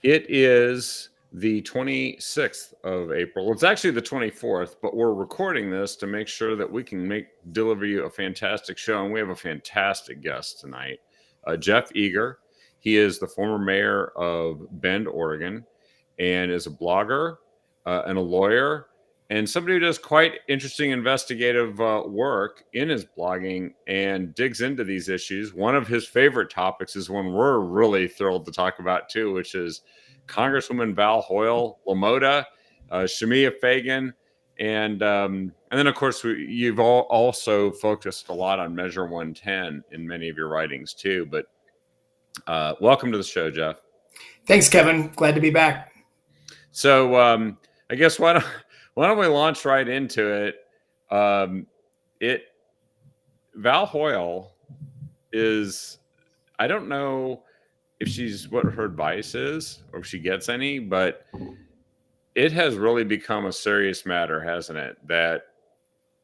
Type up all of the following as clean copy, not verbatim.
It is the 26th of April. It's actually the 24th, but we're recording this to make sure that we can deliver you a fantastic show. And we have a fantastic guest tonight, Jeff Eager. He is the former mayor of Bend, Oregon, and is a blogger and a lawyer and somebody who does quite interesting investigative work in his blogging and digs into these issues. One of his favorite topics is one we're really thrilled to talk about too, which is Congresswoman Val Hoyle, Lamoda, Shamia Fagan, and then of course you've also focused a lot on Measure 110 in many of your writings too. But welcome to the show, Jeff. Thanks, Kevin. Glad to be back. So I guess why don't we launch right into it? Val Hoyle is, I don't know if she's what her advice is or if she gets any, but it has really become a serious matter, hasn't it? That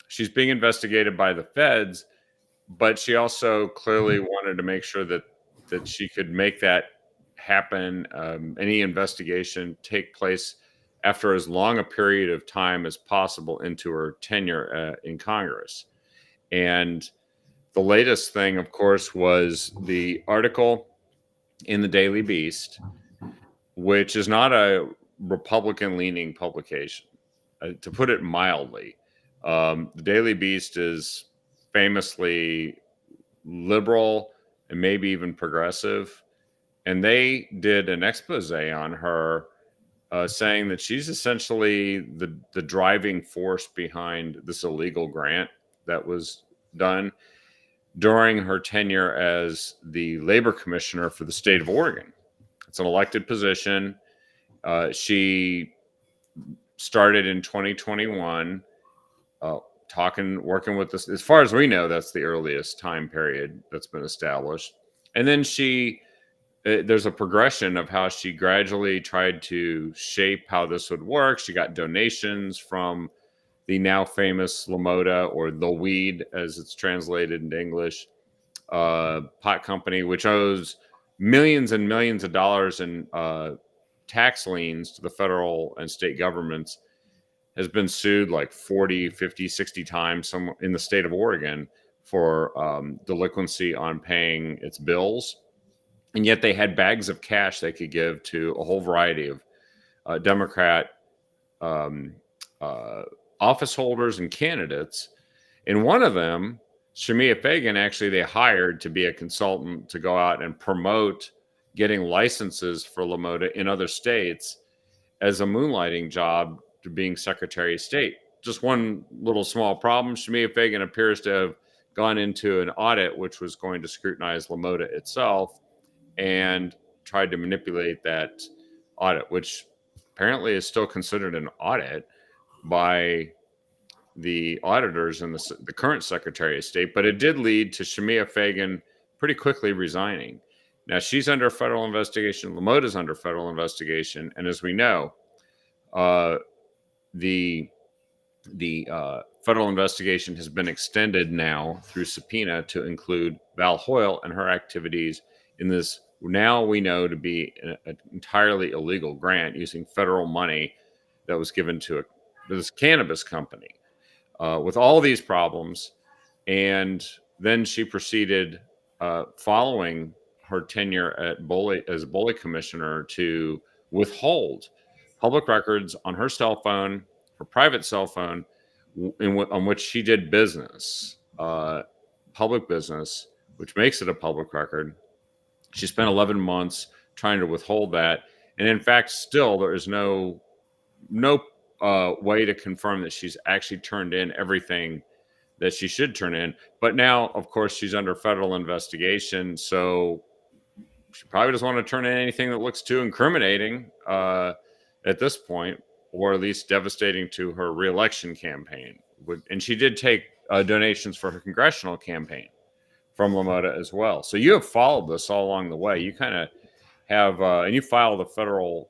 she's being investigated by the feds, but she also clearly wanted to make sure that she could make that happen, any investigation take place after as long a period of time as possible into her tenure in Congress. And the latest thing, of course, was the article in the Daily Beast, which is not a Republican-leaning publication, to put it mildly. The Daily Beast is famously liberal and maybe even progressive. And they did an expose on her, saying that she's essentially the driving force behind this illegal grant that was done during her tenure as the labor commissioner for the state of Oregon. It's an elected position. She started in 2021, working with this. As far as we know, that's the earliest time period that's been established. And then there's a progression of how she gradually tried to shape how this would work. She got donations from the now famous Lamoda, or the Weed as it's translated into English, pot company, which owes millions and millions of dollars in tax liens to the federal and state governments, has been sued like 40, 50, 60 times in the state of Oregon for delinquency on paying its bills. And yet they had bags of cash they could give to a whole variety of Democrat office holders and candidates. And one of them, Shamia Fagan, actually they hired to be a consultant to go out and promote getting licenses for Lamoda in other states as a moonlighting job to being Secretary of State. Just one little small problem. Shamia Fagan appears to have gone into an audit which was going to scrutinize Lamoda itself and tried to manipulate that audit, which apparently is still considered an audit by the auditors and the current Secretary of State. But it did lead to Shamia Fagan pretty quickly resigning. Now she's under federal investigation. Lamoda's under federal investigation. And as we know, the federal investigation has been extended now through subpoena to include Val Hoyle and her activities in this, now we know to be an entirely illegal grant using federal money that was given to this cannabis company, with all these problems. And then she proceeded, following her tenure at as Bully commissioner, to withhold public records on her cell phone, her private cell phone, on which she did business, public business, which makes it a public record. She spent 11 months trying to withhold that. And in fact, still there is no way to confirm that she's actually turned in everything that she should turn in. But now, of course, she's under federal investigation. So she probably doesn't want to turn in anything that looks too incriminating at this point, or at least devastating to her reelection campaign. And she did take donations for her congressional campaign from Lamoda as well. So you have followed this all along the way. You kind of have, and you filed a federal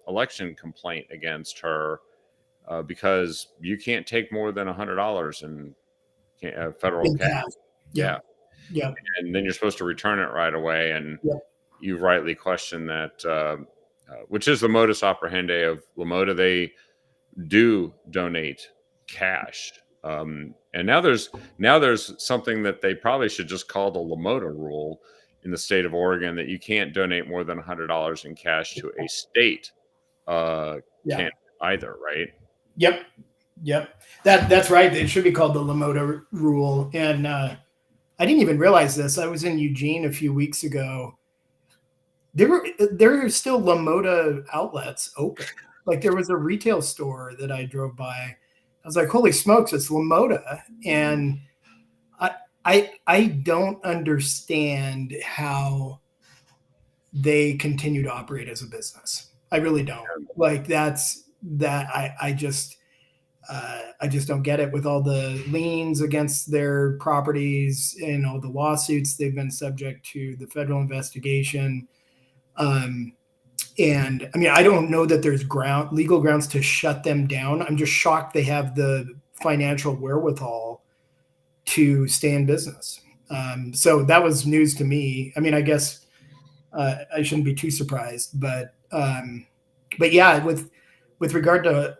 election complaint against her because you can't take more than $100 in federal cash. Yeah. And then you're supposed to return it right away. And Yep. you rightly question that which is the modus operandi of LaModa. They do donate cash. And now there's something that they probably should just call the LaModa rule in the state of Oregon, that you can't donate more than $100 in cash to a state Yeah. candidate either, right? Yep. Yep. That's right. It should be called the Lamoda rule. And I didn't even realize this. I was in Eugene a few weeks ago. There are still Lamoda outlets open. Like there was a retail store that I drove by. I was like, holy smokes, it's Lamoda. And I don't understand how they continue to operate as a business. I really don't. Like I just don't get it, with all the liens against their properties and all the lawsuits they've been subject to, the federal investigation. And I mean, I don't know that there's legal grounds to shut them down. I'm just shocked they have the financial wherewithal to stay in business. So that was news to me. I mean, I guess I shouldn't be too surprised, but yeah, with regard to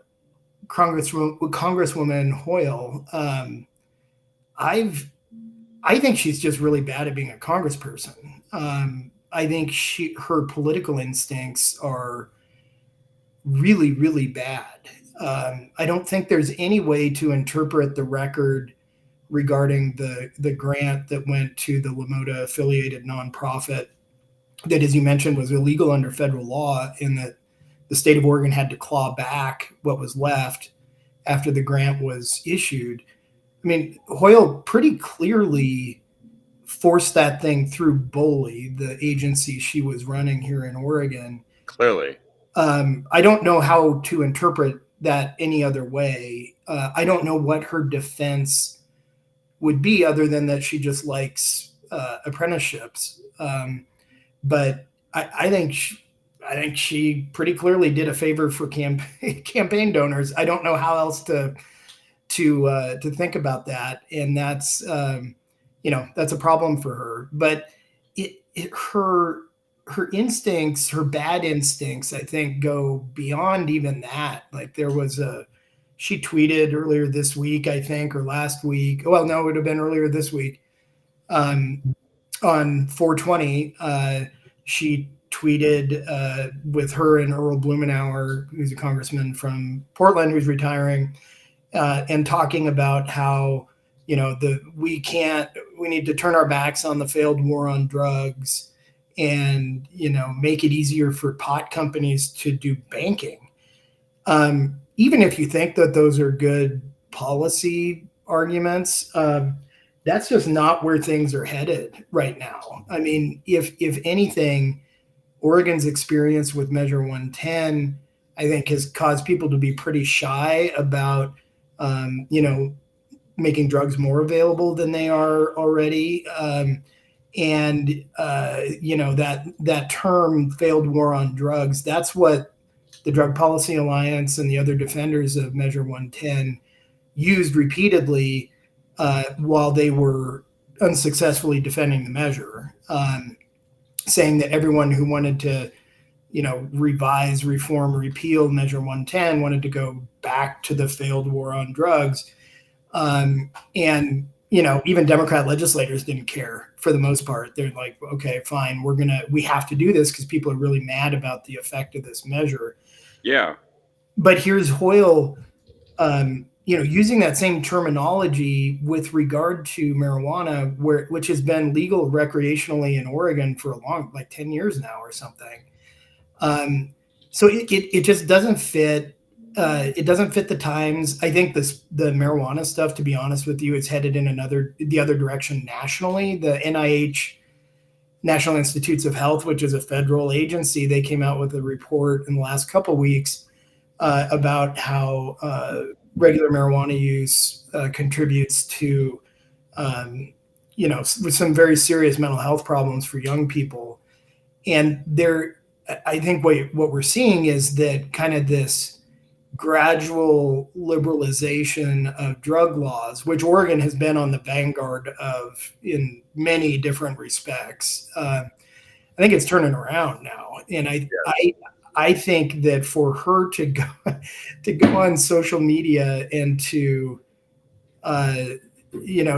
Congresswoman Hoyle, I think she's just really bad at being a congressperson. I think her political instincts are really, really bad. I don't think there's any way to interpret the record regarding the grant that went to the LaModa affiliated nonprofit that, as you mentioned, was illegal under federal law, in that the state of Oregon had to claw back what was left after the grant was issued. I mean, Hoyle pretty clearly forced that thing through BOLI, the agency she was running here in Oregon. Clearly. I don't know how to interpret that any other way. I don't know what her defense would be, other than that she just likes apprenticeships. But I think she pretty clearly did a favor for campaign donors. I don't know how else to think about that, and that's that's a problem for her. But her instincts, her bad instincts, I think, go beyond even that. Like she tweeted earlier this week, I think, or last week. Well, no, it would have been earlier this week. On 420, she tweeted with her and Earl Blumenauer, who's a congressman from Portland who's retiring, and talking about how we need to turn our backs on the failed war on drugs, and make it easier for pot companies to do banking. Even if you think that those are good policy arguments, that's just not where things are headed right now. I mean, if anything, Oregon's experience with Measure 110, I think, has caused people to be pretty shy about, making drugs more available than they are already. And that term "failed war on drugs," that's what the Drug Policy Alliance and the other defenders of Measure 110 used repeatedly while they were unsuccessfully defending the measure, saying that everyone who wanted to, revise, reform, repeal Measure 110 wanted to go back to the failed war on drugs. And even Democrat legislators didn't care for the most part. They're like, okay, fine, we have to do this because people are really mad about the effect of this measure. Yeah. But here's Hoyle, using that same terminology with regard to marijuana, which has been legal recreationally in Oregon for a long, like 10 years now or something. So it just doesn't fit. It doesn't fit the times. I think the marijuana stuff, to be honest with you, is headed in the other direction nationally. The NIH, National Institutes of Health, which is a federal agency, they came out with a report in the last couple of weeks about how regular marijuana use contributes to, with some very serious mental health problems for young people. And I think what we're seeing is that kind of this gradual liberalization of drug laws, which Oregon has been on the vanguard of in many different respects. I think it's turning around now, and I think that for her to go to go on social media and to uh,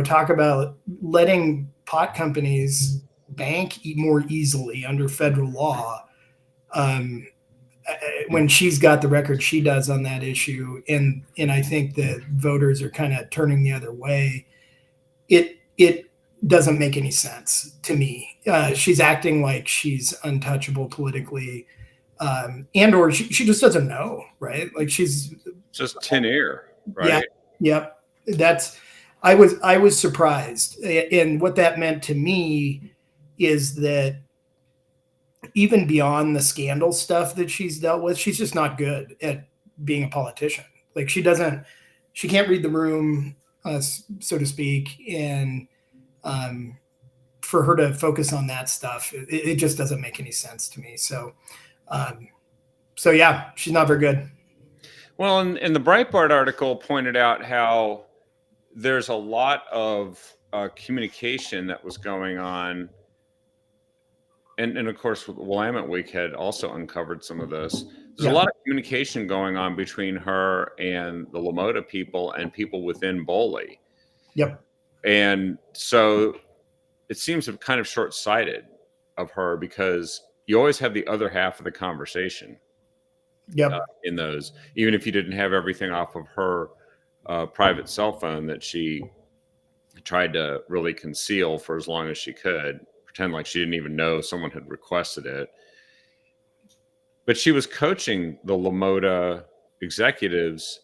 talk about letting pot companies bank more easily under federal law, um, when she's got the record she does on that issue, and I think that voters are kind of turning the other way. It doesn't make any sense to me. She's acting like she's untouchable politically, and or she just doesn't know, right? Like she's just tin air, yeah, right? yep. That's I was surprised, and what that meant to me is that even beyond the scandal stuff that she's dealt with, she's just not good at being a politician. Like she can't read the room, so to speak, and um, for her to focus on that stuff, it just doesn't make any sense to me. Um, so yeah, she's not very good. Well, and the Breitbart article pointed out how there's a lot of communication that was going on. And of course, Willamette Week had also uncovered some of this. There's a Yeah, lot of communication going on between her and the Lamotta people and people within Boley. yep, And so it seems kind of short-sighted of her, because you always have the other half of the conversation yep, in those, even if you didn't have everything off of her private cell phone that she tried to really conceal for as long as she could, pretend like she didn't even know someone had requested it. But she was coaching the Lamotta executives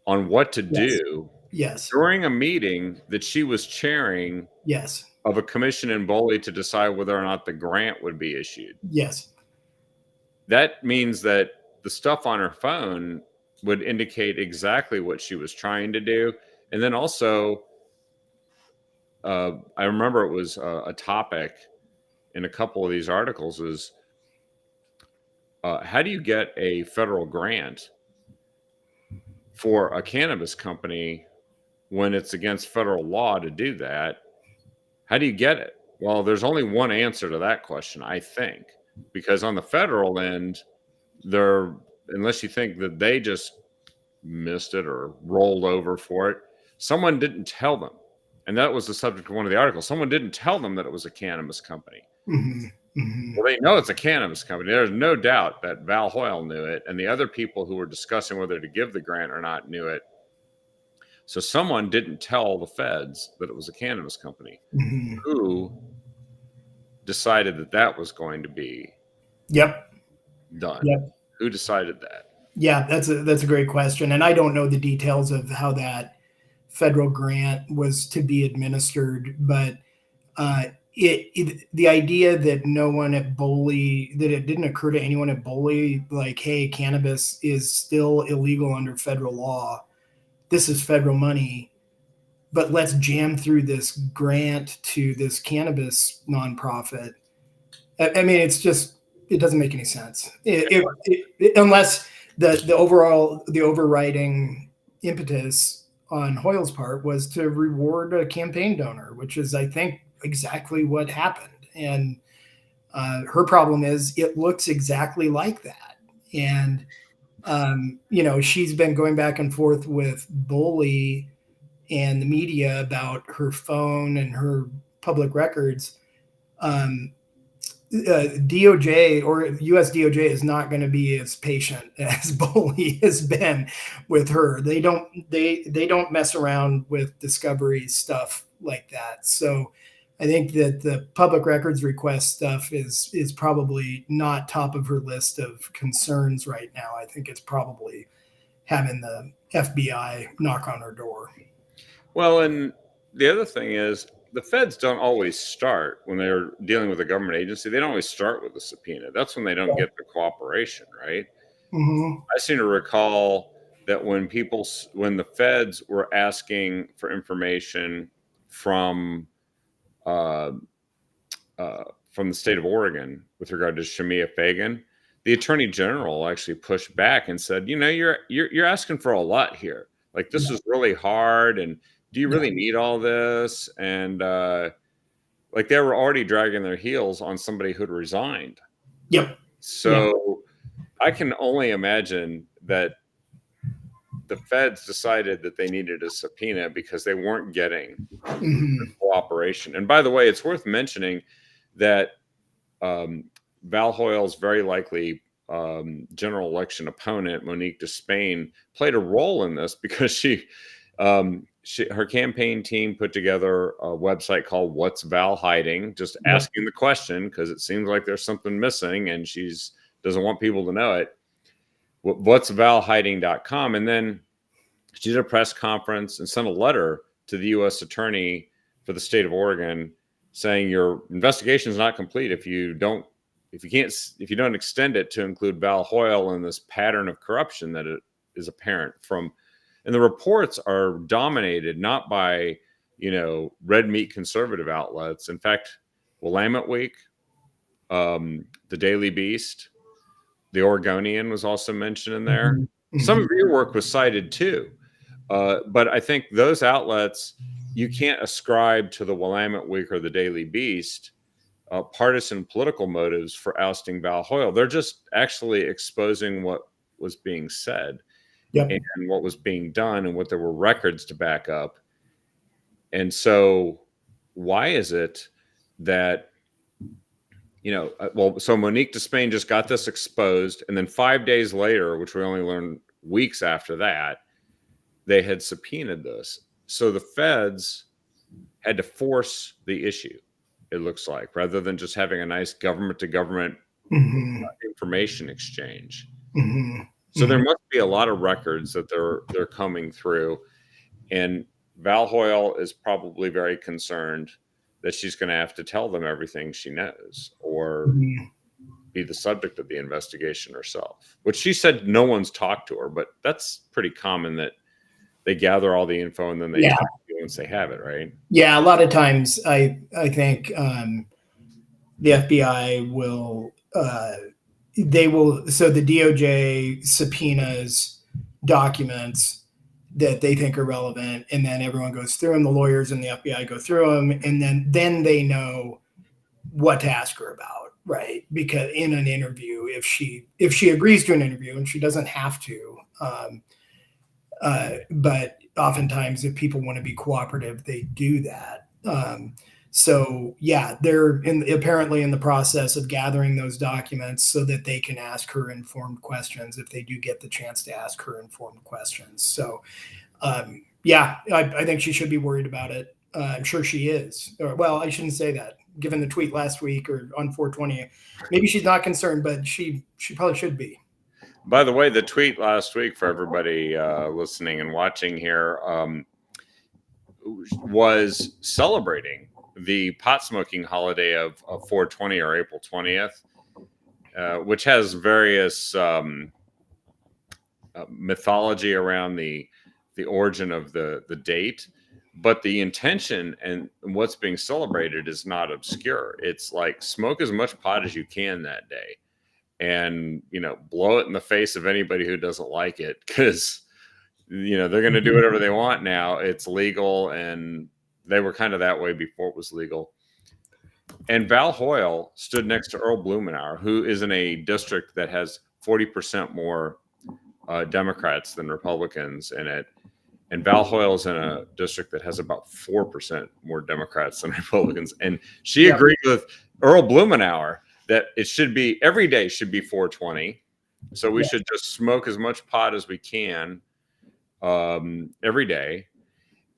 on what to yes, do yes, during a meeting that she was chairing yes, of a commission in Boley to decide whether or not the grant would be issued. yes. That means that the stuff on her phone would indicate exactly what she was trying to do. And then also, I remember it was a topic in a couple of these articles is how do you get a federal grant for a cannabis company when it's against federal law to do that? How do you get it? Well, there's only one answer to that question, I think, because on the federal end, they're, unless you think that they just missed it or rolled over for it, someone didn't tell them. And that was the subject of one of the articles. Someone didn't tell them that it was a cannabis company. Mm-hmm, mm-hmm, Well, they know it's a cannabis company. There's no doubt that Val Hoyle knew it, and the other people who were discussing whether to give the grant or not knew it. So someone didn't tell the feds that it was a cannabis company. mm-hmm. Who decided that that was going to be Yep, done? yep. Who decided that? Yeah, that's a great question, and I don't know the details of how that federal grant was to be administered, but uh, the idea that no one at Boley, that it didn't occur to anyone at Boley, like, hey, cannabis is still illegal under federal law. This is federal money, but let's jam through this grant to this cannabis nonprofit. I mean, it doesn't make any sense. Unless the overriding impetus on Hoyle's part was to reward a campaign donor, which is, I think, exactly what happened. And her problem is it looks exactly like that. And she's been going back and forth with Boley and the media about her phone and her public records. Um, DOJ or US DOJ is not going to be as patient as Boley has been with her. They don't mess around with discovery stuff like that. So I think that the public records request stuff is probably not top of her list of concerns right now. I think it's probably having the FBI knock on her door. Well, and the other thing is the feds don't always start when they're dealing with a government agency. They don't always start with a subpoena. That's when they don't get the cooperation, right? Mm-hmm. I seem to recall that when the feds were asking for information from uh, from the state of Oregon with regard to Shamia Fagan, the attorney general actually pushed back and said, you're asking for a lot here. Like, this Yeah. is really hard, and do you Yeah. really need all this? And like, they were already dragging their heels on somebody who'd resigned. Yep. So I can only imagine that the feds decided that they needed a subpoena because they weren't getting Mhm. cooperation. And by the way, it's worth mentioning that Val Hoyle's very likely general election opponent, Monique Despain, played a role in this because her campaign team put together a website called "What's Val Hiding?" Just Yep. asking the question because it seems like there's something missing, and she's doesn't want people to know it. What's valhiding.com, and then she did a press conference and sent a letter to the U.S. attorney for the state of Oregon saying your investigation is not complete if you don't extend it to include Val Hoyle and this pattern of corruption that it is apparent from. And the reports are dominated not by red meat conservative outlets. In fact, Willamette Week, the Daily Beast, the Oregonian was also mentioned in there. Mhm. Some of Mhm. your work was cited too. But I think those outlets, you can't ascribe to the Willamette Week or the Daily Beast partisan political motives for ousting Val Hoyle. They're just actually exposing what was being said Yep. and what was being done and what there were records to back up. And so, why is it that so Monique Despain just got this exposed, and then 5 days later, which we only learned weeks after that, they had subpoenaed this. So the feds had to force the issue, it looks like, rather than just having a nice government to government Mhm. information exchange. Mhm. So there Mhm. must be a lot of records that they're coming through. And Val Hoyle is probably very concerned that she's going to have to tell them everything she knows or Mhm. be the subject of the investigation herself, which she said no one's talked to her, but that's pretty common that they gather all the info and then they Yeah. talk to you once they have it, right? Yeah. A lot of times, I think the FBI will they will. So the DOJ subpoenas documents that they think are relevant, and then everyone goes through them. The lawyers and the FBI go through them, and then they know what to ask her about, right? Because in an interview, if she agrees to an interview, and she doesn't have to, but oftentimes if people want to be cooperative, they do that. So yeah, they're apparently in the process of gathering those documents so that they can ask her informed questions if they do get the chance to ask her informed questions. So yeah, I think she should be worried about it. I'm sure she is. Or, well, I shouldn't say that. Given the tweet last week or on 420, maybe she's not concerned, but she probably should be. By the way, the tweet last week for everybody listening and watching here was celebrating the pot smoking holiday of 420 or April 20th, which has various mythology around the origin of the date, but the intention and what's being celebrated is not obscure. It's like smoke as much pot as you can that day, and blow it in the face of anybody who doesn't like it because they're going to do whatever they want now. It's legal, and they were kind of that way before it was legal. And Val Hoyle stood next to Earl Blumenauer, who is in a district that has 40% more Democrats than Republicans in it. And Val Hoyle is in a district that has about 4% more Democrats than Republicans. And she Yeah. agreed with Earl Blumenauer that it should be every day should be 420. So we Yeah. should just smoke as much pot as we can every day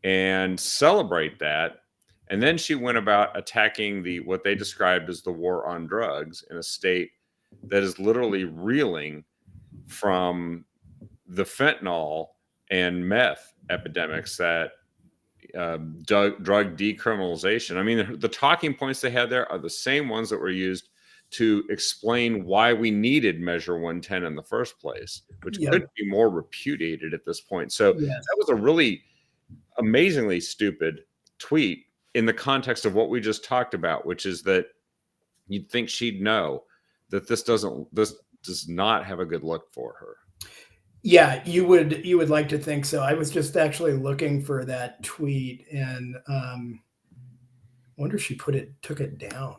and celebrate that. And then she went about attacking what they described as the war on drugs in a state that is literally reeling from the fentanyl and meth epidemics that drug decriminalization. I mean, the talking points they had there are the same ones that were used to explain why we needed Measure 110 in the first place, which Yep. couldn't be more repudiated at this point. So Yes. that was a really amazingly stupid tweet in the context of what we just talked about, which is that you'd think she'd know that this does not have a good look for her. Yeah, you would like to think so. I was just actually looking for that tweet, and wonder if she took it down.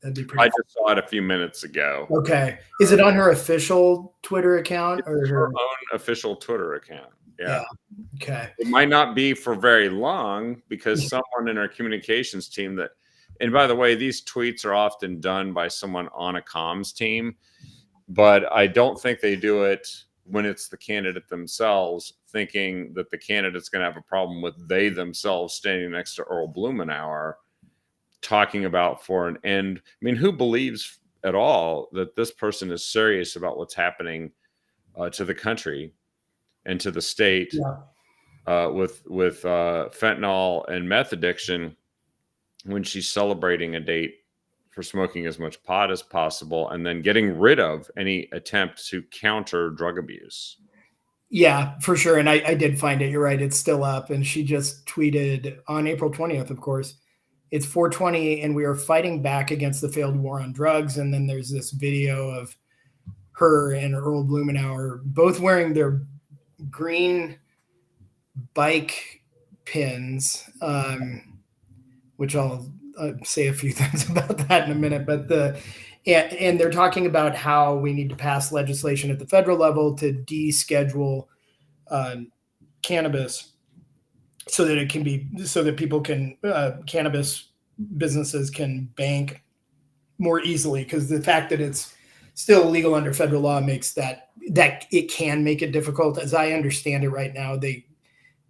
That'd be I pretty. just saw it a few minutes ago. Okay. Is it on her official Twitter account or It's her her? own official Twitter account. Yeah. Yeah. Okay. It might not be for very long because someone in our communications team that, and by the way, these tweets are often done by someone on a comms team, but I don't think they do it when it's the candidate themselves, thinking that the candidate's going to have a problem with they themselves standing next to Earl Blumenauer talking about for an end. I mean, who believes at all that this person is serious about what's happening to the country and to the state Yeah. with fentanyl and meth addiction when she's celebrating a date for smoking as much pot as possible and then getting rid of any attempt to counter drug abuse. Yeah, for sure. And I did find it. You're right. It's still up. And she just tweeted on April 20th, of course. It's 420, and we are fighting back against the failed war on drugs. And then there's this video of her and Earl Blumenauer both wearing their green bike pins, which I'll say a few things about that in a minute. But and they're talking about how we need to pass legislation at the federal level to deschedule cannabis so that it can be so that people can cannabis businesses can bank more easily, because the fact that it's still illegal under federal law makes that it can make it difficult. As I understand it right now, they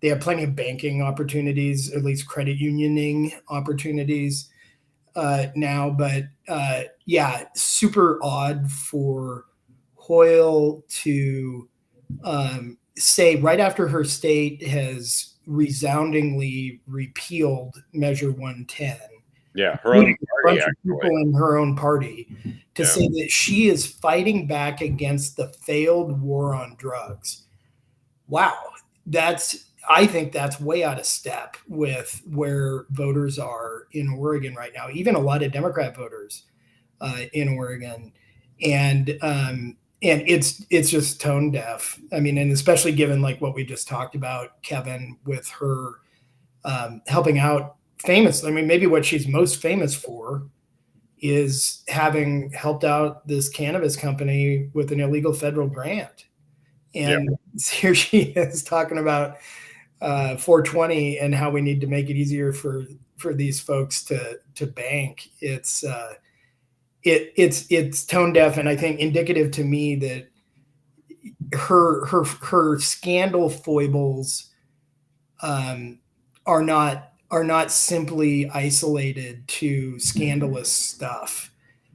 have plenty of banking opportunities, at least credit unioning opportunities now. But yeah, super odd for Hoyle to say right after her state has resoundingly repealed Measure 110. Yeah, her own Including a party, bunch of actually. people in her own party, to Yeah. say that she is fighting back against the failed war on drugs. Wow, I think that's way out of step with where voters are in Oregon right now, even a lot of Democrat voters in Oregon. And it's just tone deaf. I mean, and especially given like what we just talked about, Kevin, with her helping out famous. I mean, maybe what she's most famous for is having helped out this cannabis company with an illegal federal grant. And here she is talking about 420 and how we need to make it easier for these folks to bank. It's tone deaf, and I think indicative to me that her scandal foibles are not simply isolated to scandalous stuff.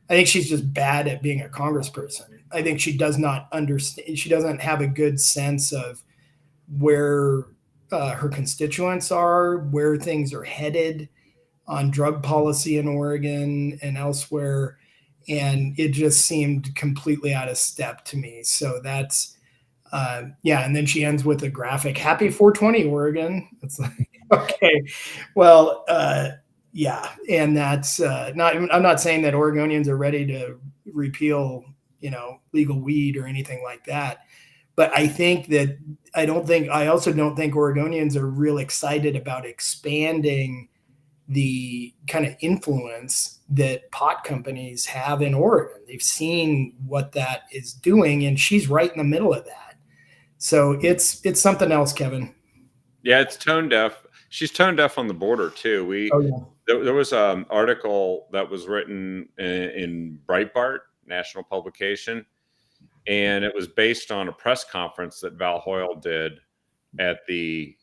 I think she's just bad at being a congressperson. I think she does not understand. She doesn't have a good sense of where her constituents are, where things are headed on drug policy in Oregon and elsewhere. And it just seemed completely out of step to me. So that's, yeah. And then she ends with a graphic, happy 420 Oregon. It's like, okay, well, yeah. And that's I'm not saying that Oregonians are ready to repeal, legal weed or anything like that. But I think that I also don't think Oregonians are real excited about expanding the kind of influence that pot companies have in Oregon. They've seen what that is doing, and she's right in the middle of that. So it's something else, Kevin. Yeah, it's tone deaf. She's tone deaf on the border too. There was an article that was written in Breitbart, national publication, and it was based on a press conference that Val Hoyle did at the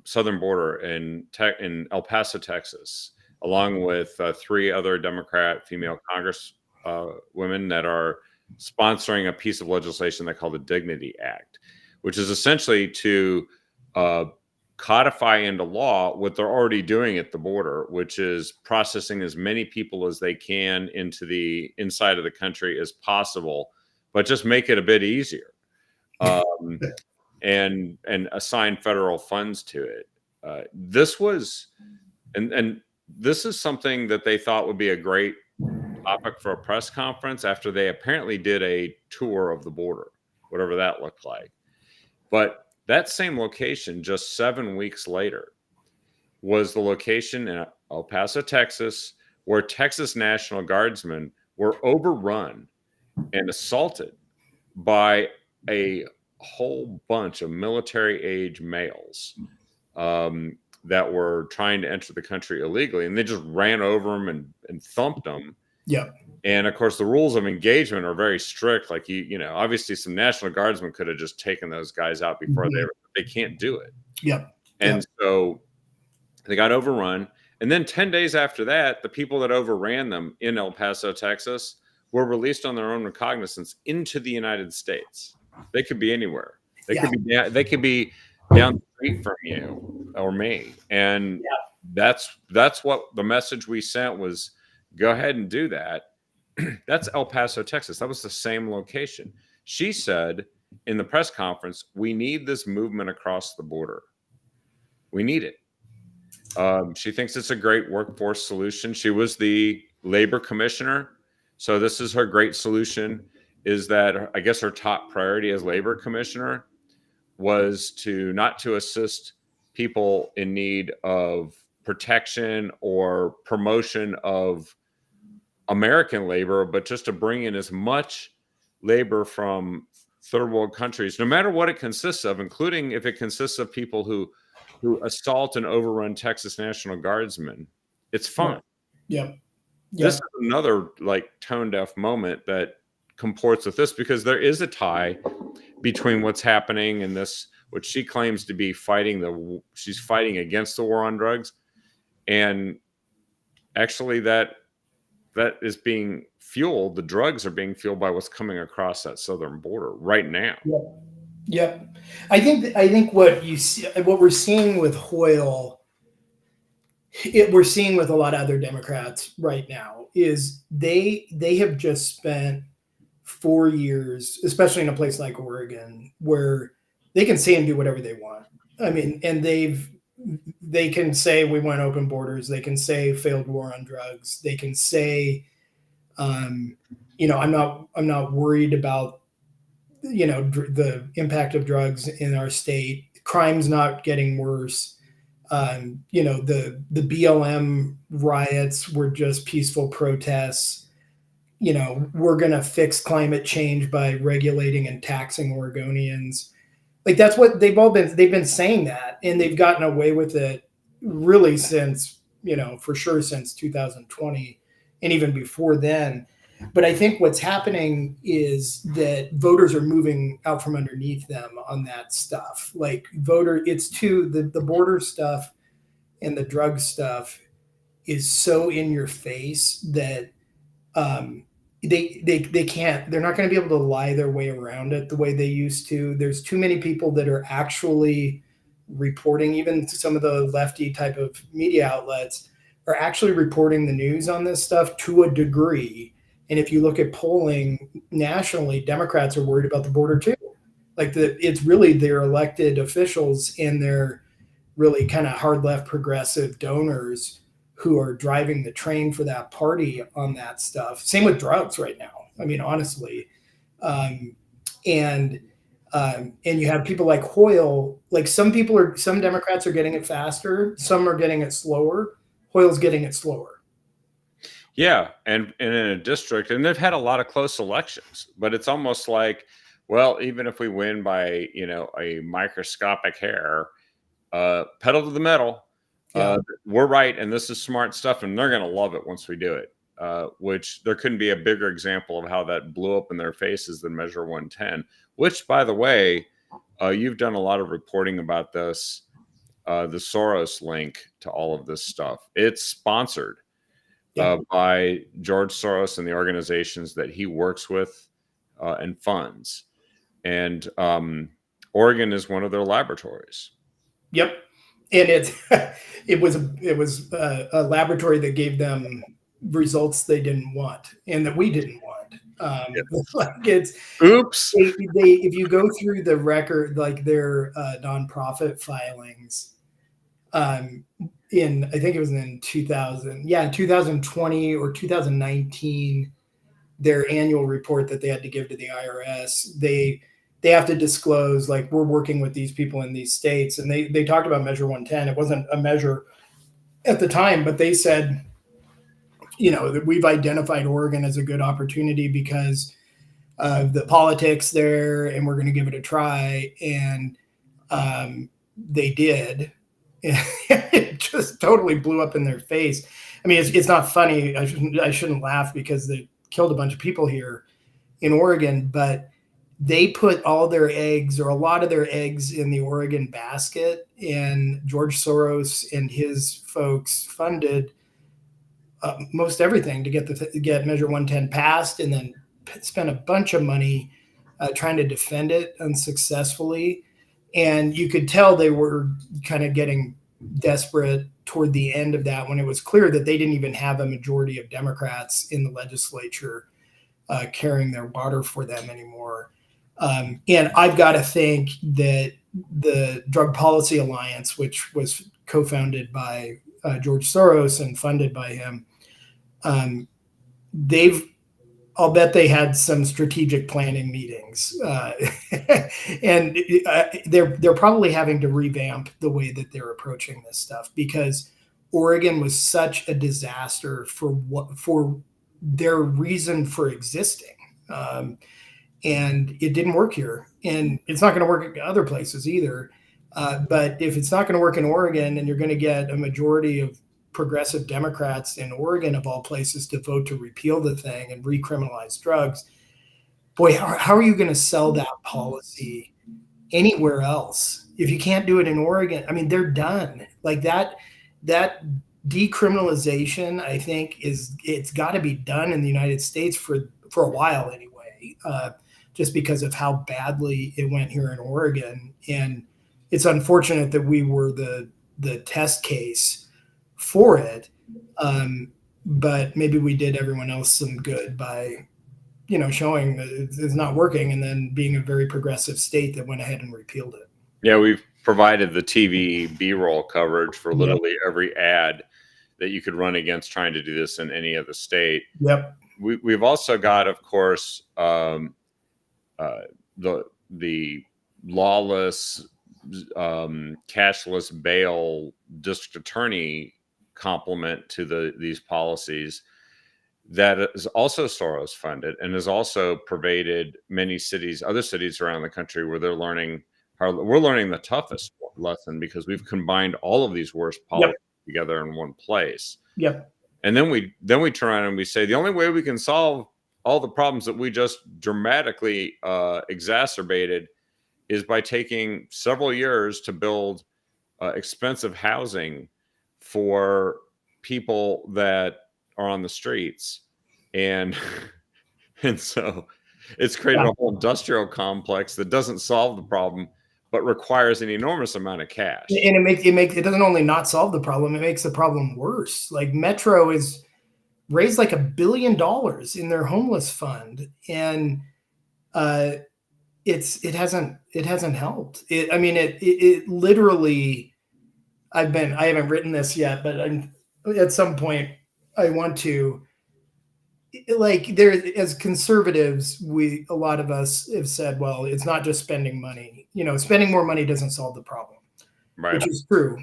southern border in El Paso, Texas, along with 3 other Democrat female Congress women that are sponsoring a piece of legislation they call the Dignity Act, which is essentially to codify into law what they're already doing at the border, which is processing as many people as they can into the inside of the country as possible, but just make it a bit easier. And assign federal funds to it. This was, and this is something that they thought would be a great topic for a press conference after they apparently did a tour of the border, whatever that looked like. But that same location, just 7 weeks later, was the location in El Paso, Texas, where Texas National Guardsmen were overrun and assaulted by a whole bunch of military age males that were trying to enter the country illegally, and they just ran over them and thumped them. Yeah. And of course, the rules of engagement are very strict. Like obviously, some National Guardsmen could have just taken those guys out before they can't do it. Yep. And so they got overrun. And then 10 days after that, the people that overran them in El Paso, Texas, were released on their own recognizance into the United States. They could be anywhere. They could be down the street from you or me. And that's what the message we sent was: go ahead and do that. That's El Paso, Texas. That was the same location. She said in the press conference, we need this movement across the border. We need it. She thinks it's a great workforce solution. She was the labor commissioner. So this is her great solution, is that I guess her top priority as labor commissioner was not to assist people in need of protection or promotion of American labor, but just to bring in as much labor from third world countries, no matter what it consists of, including if it consists of people who assault and overrun Texas National Guardsmen. It's fun. Yep. This is another tone deaf moment that comports with this, because there is a tie between what's happening in this, what she claims to be she's fighting against the war on drugs, and actually that is being fueled. The drugs are being fueled by what's coming across that southern border right now. Yep. I think what we're seeing with Hoyle, we're seeing with a lot of other Democrats right now, is they have just spent 4 years, especially in a place like Oregon, where they can say and do whatever they want. I mean, and they can say we want open borders. They can say failed war on drugs. They can say, I'm not worried about the impact of drugs in our state. Crime's not getting worse. The BLM riots were just peaceful protests. We're going to fix climate change by regulating and taxing Oregonians. That's what they've been saying that, and they've gotten away with it really since, for sure since 2020 and even before then. But I think what's happening is that voters are moving out from underneath them on that stuff. It's the border stuff and the drug stuff is so in your face that they can't, they're not going to be able to lie their way around it the way they used to. There's too many people that are actually reporting, even some of the lefty type of media outlets are actually reporting the news on this stuff to a degree. And if you look at polling nationally, Democrats are worried about the border too. It's really their elected officials and their really kind of hard left progressive donors who are driving the train for that party on that stuff. Same with drugs right now. I mean, honestly, and you have people like Hoyle. Some Democrats are getting it faster, some are getting it slower. Hoyle's getting it slower. Yeah, and in a district, and they've had a lot of close elections, but it's almost like, well, even if we win by a microscopic hair, pedal to the metal. We're right, and this is smart stuff, and they're going to love it once we do it. Which there couldn't be a bigger example of how that blew up in their faces than Measure 110. Which, by the way, you've done a lot of reporting about this. The Soros link to all of this stuff. It's sponsored by George Soros and the organizations that he works with and funds. And Oregon is one of their laboratories. Yep. And it was a laboratory that gave them results they didn't want and that we didn't want. Oops. If you go through the record, their nonprofit filings, I think it was in 2020 or 2019, their annual report that they had to give to the IRS, they have to disclose, we're working with these people in these states. And they talked about Measure 110. It wasn't a measure at the time, but they said we've identified Oregon as a good opportunity because of the politics there, and we're going to give it a try. And they did. It just totally blew up in their face. I mean, it's not funny. I shouldn't laugh because they killed a bunch of people here in Oregon, but they put all their eggs or a lot of their eggs in the Oregon basket, and George Soros and his folks funded most everything to get Measure 110 passed, and then spent a bunch of money trying to defend it unsuccessfully. And you could tell they were kind of getting desperate toward the end of that, when it was clear that they didn't even have a majority of Democrats in the legislature carrying their water for them anymore. And I've got to think that the Drug Policy Alliance, which was co-founded by George Soros and funded by him, I'll bet they had some strategic planning meetings, and they're probably having to revamp the way that they're approaching this stuff, because Oregon was such a disaster for their reason for existing, and it didn't work here, and it's not going to work other places either. But if it's not going to work in Oregon, and you're going to get a majority of progressive Democrats in Oregon, of all places, to vote to repeal the thing and recriminalize drugs, boy, how are you going to sell that policy anywhere else if you can't do it in Oregon? I mean, they're done. Like that decriminalization, I think, it's got to be done in the United States for a while anyway, just because of how badly it went here in Oregon. And it's unfortunate that we were the test case for it, but maybe we did everyone else some good by showing that it's not working, and then being a very progressive state that went ahead and repealed it. Yeah, we've provided the TV B-roll coverage for literally every ad that you could run against trying to do this in any other state. Yep. We've also got, of course, the lawless, cashless bail district attorney complement to these policies that is also Soros funded, and has also pervaded many cities, other cities around the country, where we're learning the toughest lesson, because we've combined all of these worst policies together in one place. Yep. And then we turn around and we say the only way we can solve all the problems that we just dramatically exacerbated is by taking several years to build expensive housing for people that are on the streets. And so it's created a whole industrial complex that doesn't solve the problem, but requires an enormous amount of cash. And it doesn't only not solve the problem, it makes the problem worse. Like Metro is raised like $1 billion in their homeless fund, and it hasn't helped. It literally. I haven't written this yet, but at some point I want to. Like, there, as conservatives, a lot of us have said, well, it's not just spending money. Spending more money doesn't solve the problem, right? Which is true.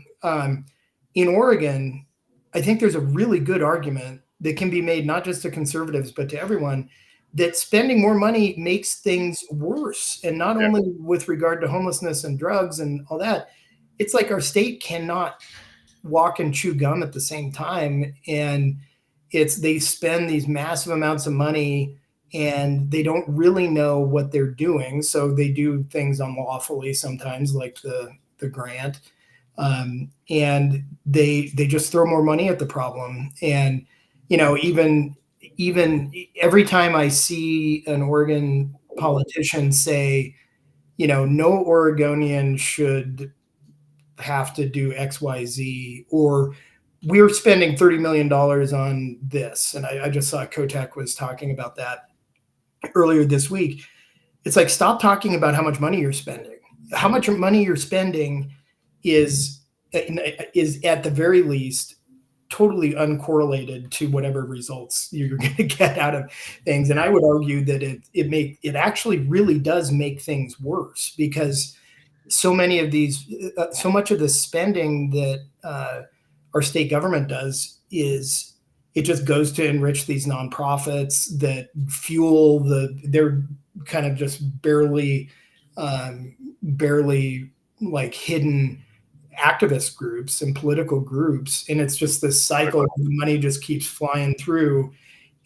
In Oregon, I think there's a really good argument that can be made, not just to conservatives, but to everyone, that spending more money makes things worse. And not only with regard to homelessness and drugs and all that, it's like our state cannot walk and chew gum at the same time. And they spend these massive amounts of money, and they don't really know what they're doing. So they do things unlawfully sometimes, like the grant. And they just throw more money at the problem. And, even every time I see an Oregon politician say, no Oregonian should have to do XYZ, or we're spending $30 million on this. And I just saw Kotek was talking about that earlier this week. It's like, stop talking about how much money you're spending. How much money you're spending is at the very least totally uncorrelated to whatever results you're going to get out of things. And I would argue that it actually really does make things worse, because so much of the spending that our state government does is it just goes to enrich these nonprofits that fuel they're kind of just barely like hidden activist groups and political groups, and it's just this cycle where the money just keeps flying through,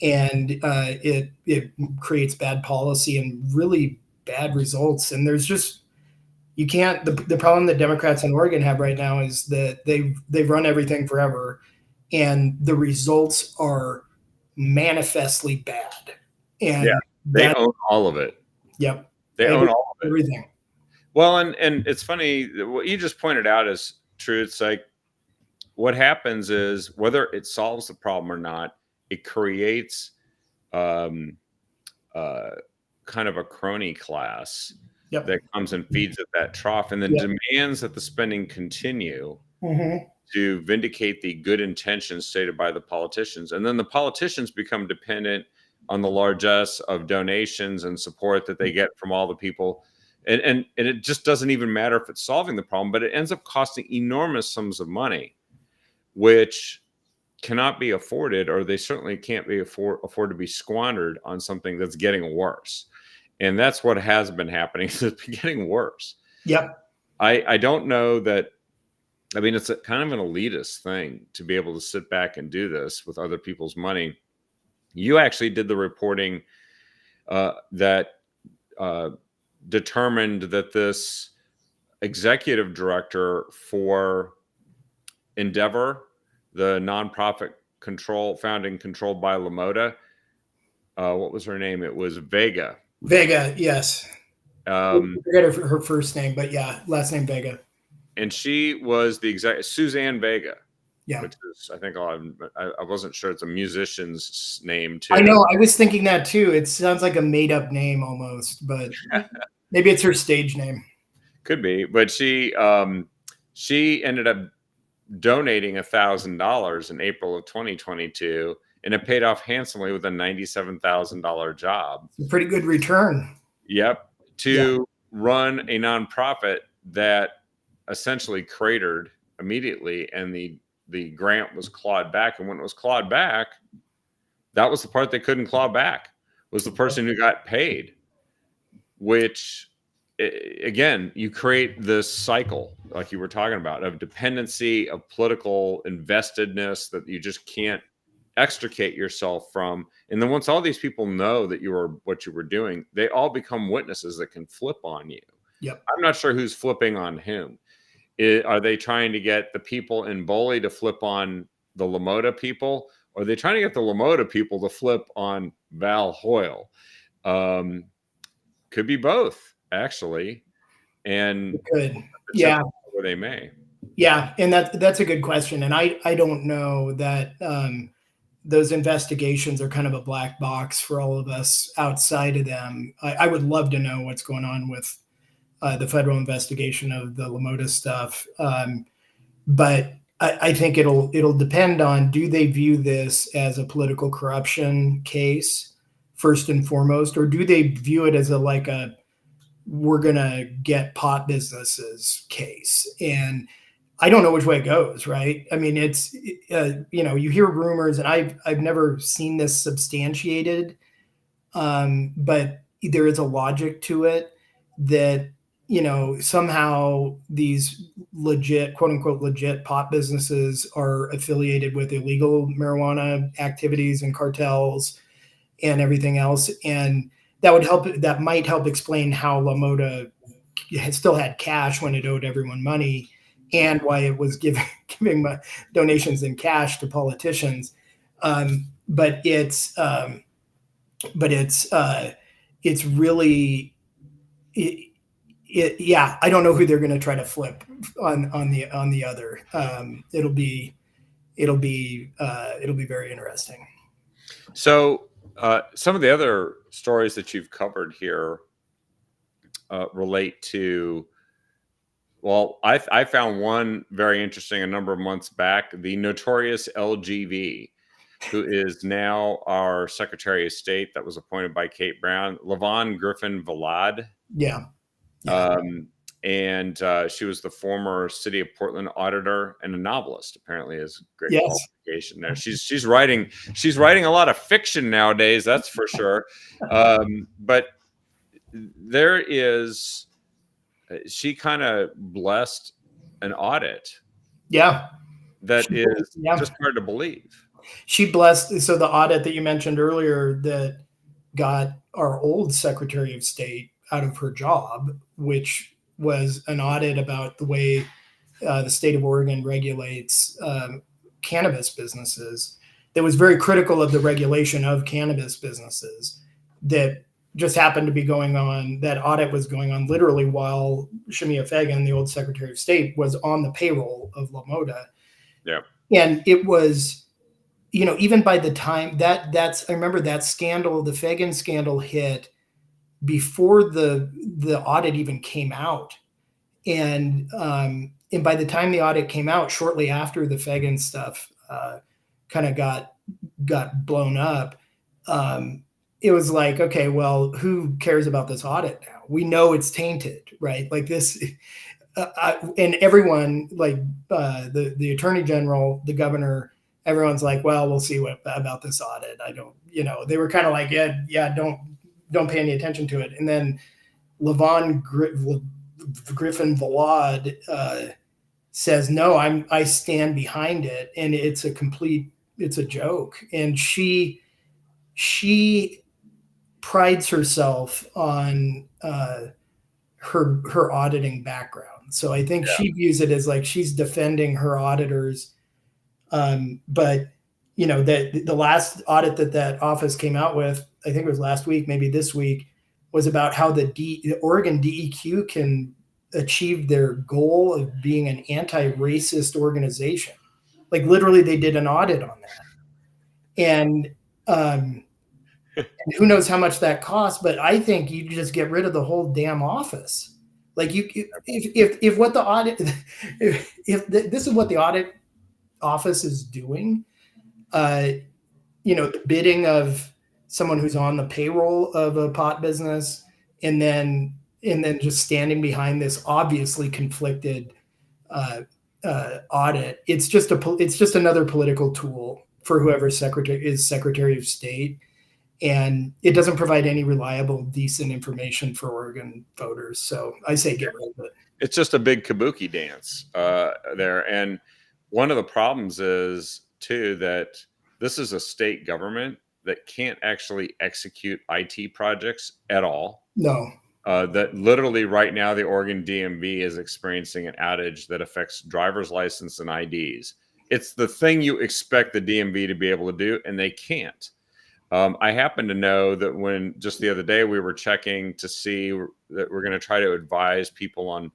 and it creates bad policy and really bad results. And there's just you can't the problem that Democrats in Oregon have right now is that they've run everything forever, and the results are manifestly bad. Yeah, And they that own all of it. Yep, They own all of it. everything. Well, and it's funny what you just pointed out is true. It's like what happens is whether it solves the problem or not, it creates um, uh, kind of a crony class Yep. that comes and feeds at that trough, and then Yep. demands that the spending continue Mm-hmm. to vindicate the good intentions stated by the politicians. And then the politicians become dependent on the largesse of donations and support that they get from all the people. And it just doesn't even matter if it's solving the problem, but it ends up costing enormous sums of money, which cannot be afforded, or they certainly can't be afford to be squandered on something that's getting worse. And that's what has been happening. It's been getting worse. Yep. I don't know that. I mean, it's a kind of an elitist thing to be able to sit back and do this with other people's money. You actually did the reporting that determined that this executive director for Endeavor, the nonprofit founded and controlled by LaMotta, what was her name? It was Vega. Vega, yes. I forget her first name, but yeah, last name Vega. And she was the Suzanne Vega. Yeah. Which is, I think, I wasn't sure it's a musician's name too. I know. I was thinking that too. It sounds like a made up name almost, but maybe it's her stage name. Could be, but she ended up donating $1,000 in April of 2022, and it paid off handsomely with a $97,000 job. A pretty good return. Yep, to run a nonprofit that essentially cratered immediately, and the grant was clawed back. And when it was clawed back, that was the part they couldn't claw back, was the person who got paid, which, again, you create this cycle, like you were talking about, of dependency, of political investedness that you just can't extricate yourself from. And then once all these people know that you were what you were doing, they all become witnesses that can flip on you. Yep. I'm not sure who's flipping on whom. Are they trying to get the people in Boley to flip on the LaMotta people? Or are they trying to get the LaMotta people to flip on Val Hoyle? Could be both, actually. And good. Yeah. Where they may. Yeah. And that's a good question. And I don't know that those investigations are kind of a black box for all of us outside of them. I would love to know what's going on with the federal investigation of the LaMotta stuff. But I think it'll depend on, do they view this as a political corruption case first and foremost, or do they view it as we're going to get pot businesses case? And I don't know which way it goes, right? I mean, it's, you hear rumors, and I've never seen this substantiated, but there is a logic to it that, somehow these legit, quote unquote, legit pot businesses are affiliated with illegal marijuana activities and cartels and everything else. And that might help explain how LaMotta still had cash when it owed everyone money, and why it was giving donations in cash to politicians. But it's really, I don't know who they're going to try to flip on the other. It'll be very interesting. So some of the other stories that you've covered here relate to, well, I found one very interesting a number of months back, the notorious LGV, who is now our Secretary of State that was appointed by Kate Brown, Lavon Griffin Valade. Yeah. and she was the former city of Portland auditor and a novelist. Apparently, is great Yes. qualification there. She's writing a lot of fiction nowadays. That's for sure. But there is she kind of blessed an audit Yeah. that is Yeah. just hard to believe. She blessed. So the audit that you mentioned earlier that got our old Secretary of State out of her job, which was an audit about the way the state of Oregon regulates cannabis businesses, that was very critical of the regulation of cannabis businesses, that just happened to be going on. That audit was going on literally while Shemia Fagan, the old Secretary of State, was on the payroll of LaModa. Yeah. And it was, even by the time I remember that scandal, the Fagan scandal hit before the audit even came out. And by the time the audit came out, shortly after the Fagan stuff kind of got blown up, it was like, okay, well, who cares about this audit now? We know it's tainted, right? Like this, and everyone, like the attorney general, the governor, everyone's like, well, we'll see what about this audit. I don't, they were kind of like, yeah, don't pay any attention to it. And then Levon Griffin Vlad says, no, I stand behind it, and it's a joke. And she prides herself on her auditing background. So I think she views it as like she's defending her auditors. But the last audit that office came out with, I think it was last week, maybe this week, was about how the Oregon DEQ can achieve their goal of being an anti-racist organization. Like literally, they did an audit on that, and who knows how much that costs. But I think you just get rid of the whole damn office. Like if what the audit, if this is what the audit office is doing, the bidding of someone who's on the payroll of a pot business, and then just standing behind this obviously conflicted audit. It's just another political tool for whoever Secretary of State, and it doesn't provide any reliable, decent information for Oregon voters. So I say get rid of it. It's just a big kabuki dance there, and one of the problems is too that this is a state government that can't actually execute IT projects at all. No. That literally right now the Oregon DMV is experiencing an outage that affects driver's license and IDs. It's the thing you expect the DMV to be able to do, and they can't. I happen to know that when just the other day we were checking to see that we're going to try to advise people on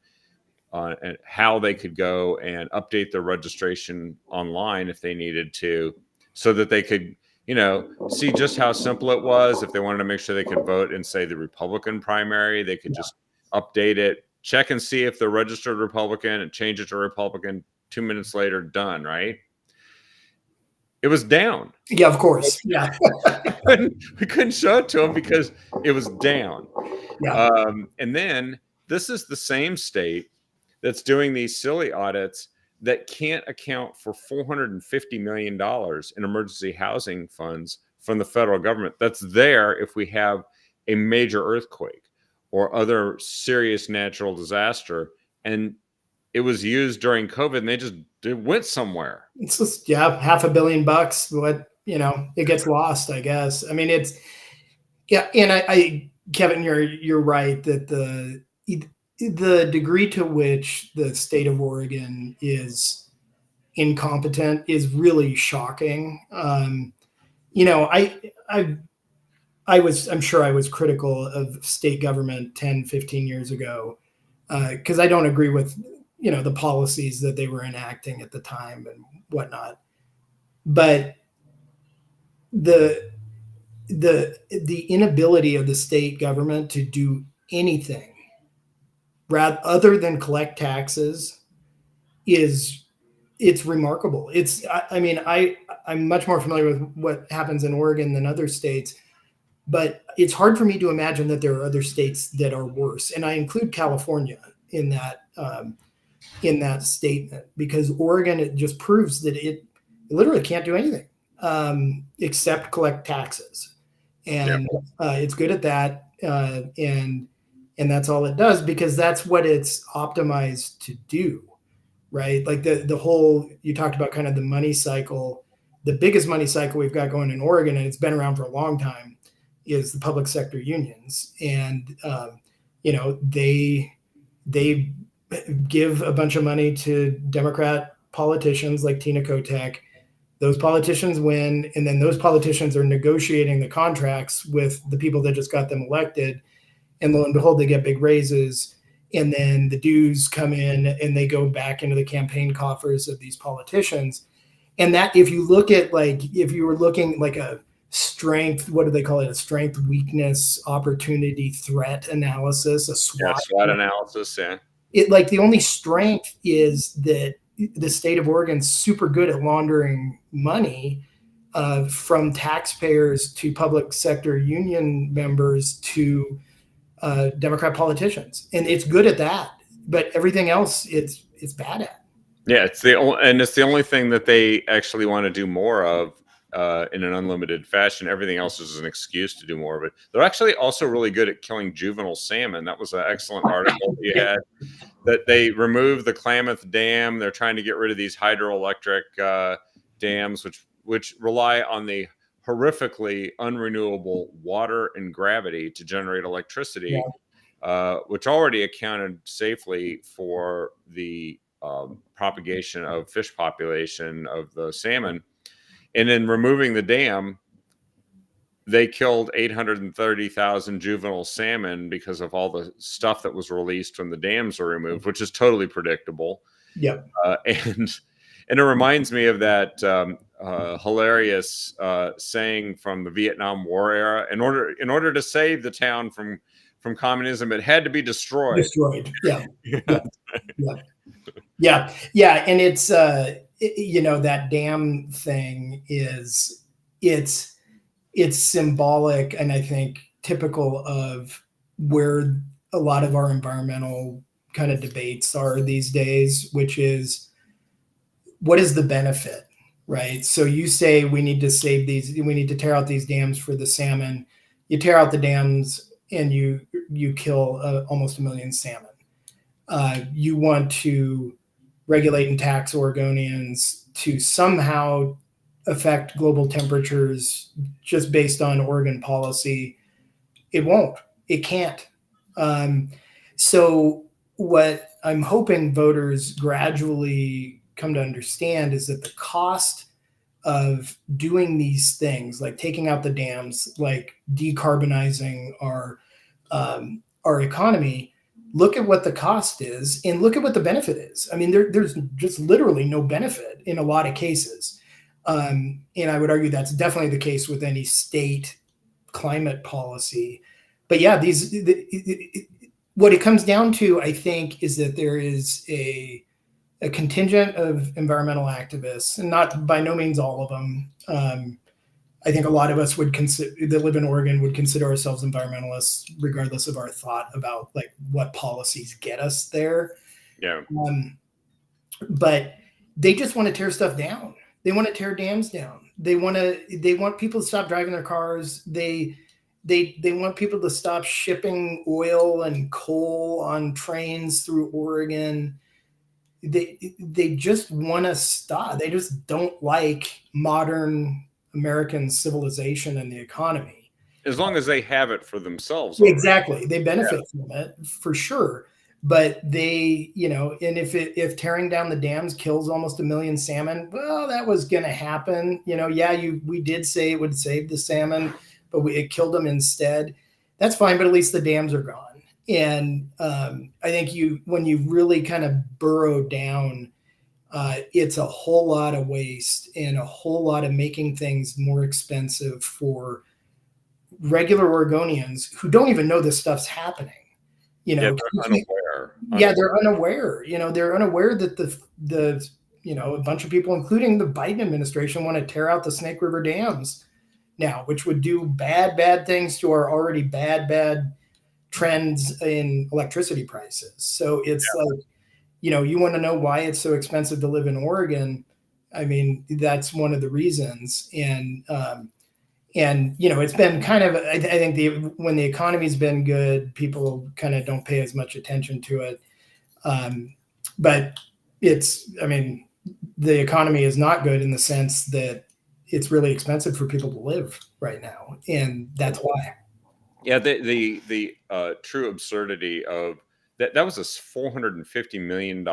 how they could go and update their registration online if they needed to, so that they could, see just how simple it was. If they wanted to make sure they could vote in, say, the Republican primary, they could just update it, check and see if they're registered Republican, and change it to Republican. 2 minutes later, done, right? It was down. Yeah, of course. Yeah. we couldn't show it to them because it was down. Yeah. And then this is the same state that's doing these silly audits that can't account for $450 million in emergency housing funds from the federal government. That's there if we have a major earthquake or other serious natural disaster. And it was used during COVID, and it went somewhere. It's just, $500 million, but it gets lost, I guess. I mean, it's, and I Kevin, you're right that the degree to which the state of Oregon is incompetent is really shocking. I'm sure I was critical of state government 10, 15 years ago because I don't agree with, the policies that they were enacting at the time and whatnot. But the inability of the state government to do anything other than collect taxes it's remarkable. I'm much more familiar with what happens in Oregon than other states, but it's hard for me to imagine that there are other states that are worse. And I include California in that statement, because Oregon, it just proves that it literally can't do anything except collect taxes, Yeah. and it's good at that, and that's all it does, because that's what it's optimized to do, right? Like the whole, you talked about kind of the money cycle. The biggest money cycle we've got going in Oregon, and it's been around for a long time, is the public sector unions, and they give a bunch of money to Democrat politicians like Tina Kotek. Those politicians win, and then those politicians are negotiating the contracts with the people that just got them elected, and lo and behold, they get big raises, and then the dues come in and they go back into the campaign coffers of these politicians. And that, if you look at, like, if you were looking like a strength, what do they call it, a strength, weakness, opportunity, threat analysis, a Yeah. SWOT, SWOT analysis. Yeah. it, like, the only strength is that the state of Oregon's super good at laundering money from taxpayers to public sector union members to Democrat politicians, and it's good at that. But everything else, it's bad at. Yeah, it's the only thing that they actually want to do more of in an unlimited fashion. Everything else is an excuse to do more of it. They're actually also really good at killing juvenile salmon. That was an excellent article you had, that they removed the Klamath Dam. They're trying to get rid of these hydroelectric dams, which rely on the horrifically unrenewable water and gravity to generate electricity, which already accounted safely for the propagation of fish population of the salmon. And in removing the dam, they killed 830,000 juvenile salmon because of all the stuff that was released when the dams were removed, which is totally predictable. Yep. And it reminds me of that hilarious saying from the Vietnam War era: in order to save the town from communism, it had to be destroyed. Destroyed. Yeah. Yeah. Yeah. Yeah. Yeah. And it's that dam thing it's symbolic, and I think typical of where a lot of our environmental kind of debates are these days, which is, what is the benefit, right? So you say we need to save these, we need to tear out these dams for the salmon. You tear out the dams and you kill almost 1 million salmon. You want to regulate and tax Oregonians to somehow affect global temperatures just based on Oregon policy. It won't. It can't. So what I'm hoping voters gradually come to understand is that the cost of doing these things, like taking out the dams, like decarbonizing our economy, look at what the cost is and look at what the benefit is. I mean, there's just literally no benefit in a lot of cases. And I would argue that's definitely the case with any state climate policy. But yeah, what it comes down to, I think, is that there is a contingent of environmental activists, and not by no means all of them. I think a lot of us that live in Oregon would consider ourselves environmentalists, regardless of our thought about like what policies get us there. Yeah. But they just want to tear stuff down. They want to tear dams down. They want people to stop driving their cars. They want people to stop shipping oil and coal on trains through Oregon. They just want to stop. They just don't like modern American civilization and the economy. As long as they have it for themselves. Exactly. They benefit from it for sure. But they, and if tearing down the dams kills almost 1 million salmon, well, that was going to happen. We did say it would save the salmon, but it killed them instead. That's fine, but at least the dams are gone. And I think when you really kind of burrow down, it's a whole lot of waste and a whole lot of making things more expensive for regular Oregonians who don't even know this stuff's happening. They're unaware. They're unaware. They're unaware that a bunch of people, including the Biden administration, want to tear out the Snake River dams now, which would do bad things to our already bad trends in electricity prices. So it's like, you want to know why it's so expensive to live in Oregon. I mean, that's one of the reasons. And it's been kind of, I think when the economy's been good, people kind of don't pay as much attention to it. But I mean, the economy is not good in the sense that it's really expensive for people to live right now, and that's why. Yeah, the true absurdity of that was a $450 million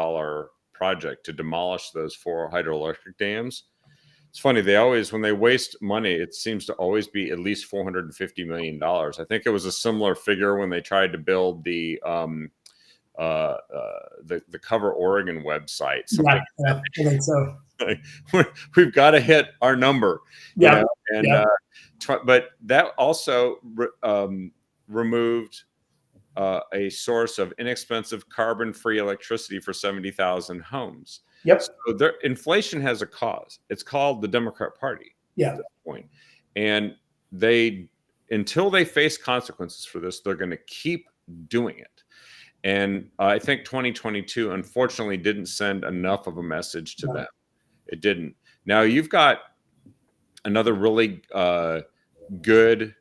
project to demolish those 4 hydroelectric dams. It's funny, they always, when they waste money, it seems to always be at least $450 million. I think it was a similar figure when they tried to build the Cover Oregon website. Something Yeah, I think so. like, we've got to hit our number, Yeah, and yeah, but that also removed a source of inexpensive carbon-free electricity for 70,000 homes. yep, So inflation has a cause. It's called the Democrat Party yeah, at this point. And until they face consequences for this, they're going to keep doing it. And I think 2022, unfortunately, didn't send enough of a message to them. It didn't. Now, you've got another really good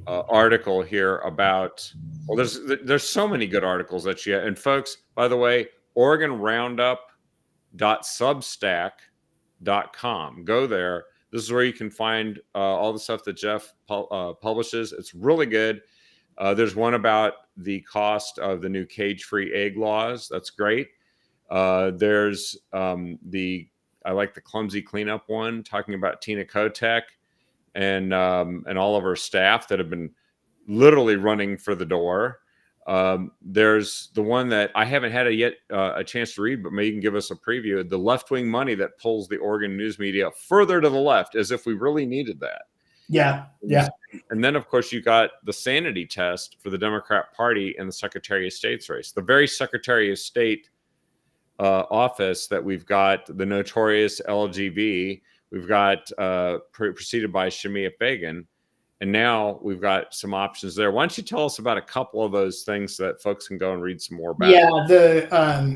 article here about, well, there's so many good articles that you, and folks, by the way, OregonRoundup.substack.com. Go there. This is where you can find all the stuff that Jeff publishes. It's really good. There's one about the cost of the new cage-free egg laws. That's great. There's I like the clumsy cleanup one, talking about Tina Kotek and all of her staff that have been literally running for the door. There's the one that I haven't had a chance to read, but maybe you can give us a preview. The left-wing money that pulls the Oregon news media further to the left, as if we really needed that. yeah, yeah. And then, of course, you got the sanity test for the Democrat Party in the Secretary of State's race. The very Secretary of State office that we've got, the notorious LGB, we've got preceded by Shemia Fagan. And now we've got some options there. Why don't you tell us about a couple of those things so that folks can go and read some more about? Yeah, the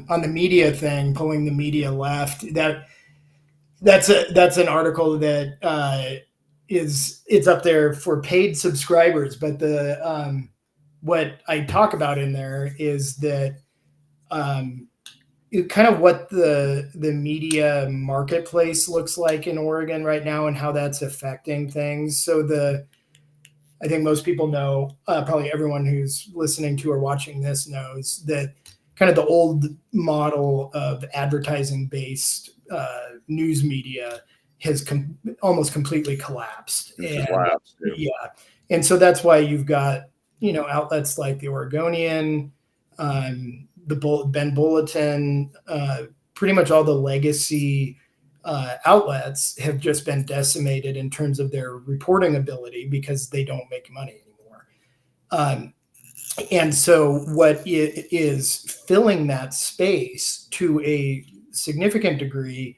on the media thing, pulling the media left. That's an article that it's up there for paid subscribers. But the what I talk about in there is that kind of what the media marketplace looks like in Oregon right now and how that's affecting things. So I think most people know, probably everyone who's listening to or watching this knows that kind of the old model of advertising-based news media has almost completely collapsed. Yeah, and so that's why you've got outlets like the Oregonian, the Ben Bulletin, pretty much all the legacy outlets have just been decimated in terms of their reporting ability because they don't make money anymore. And so what is filling that space to a significant degree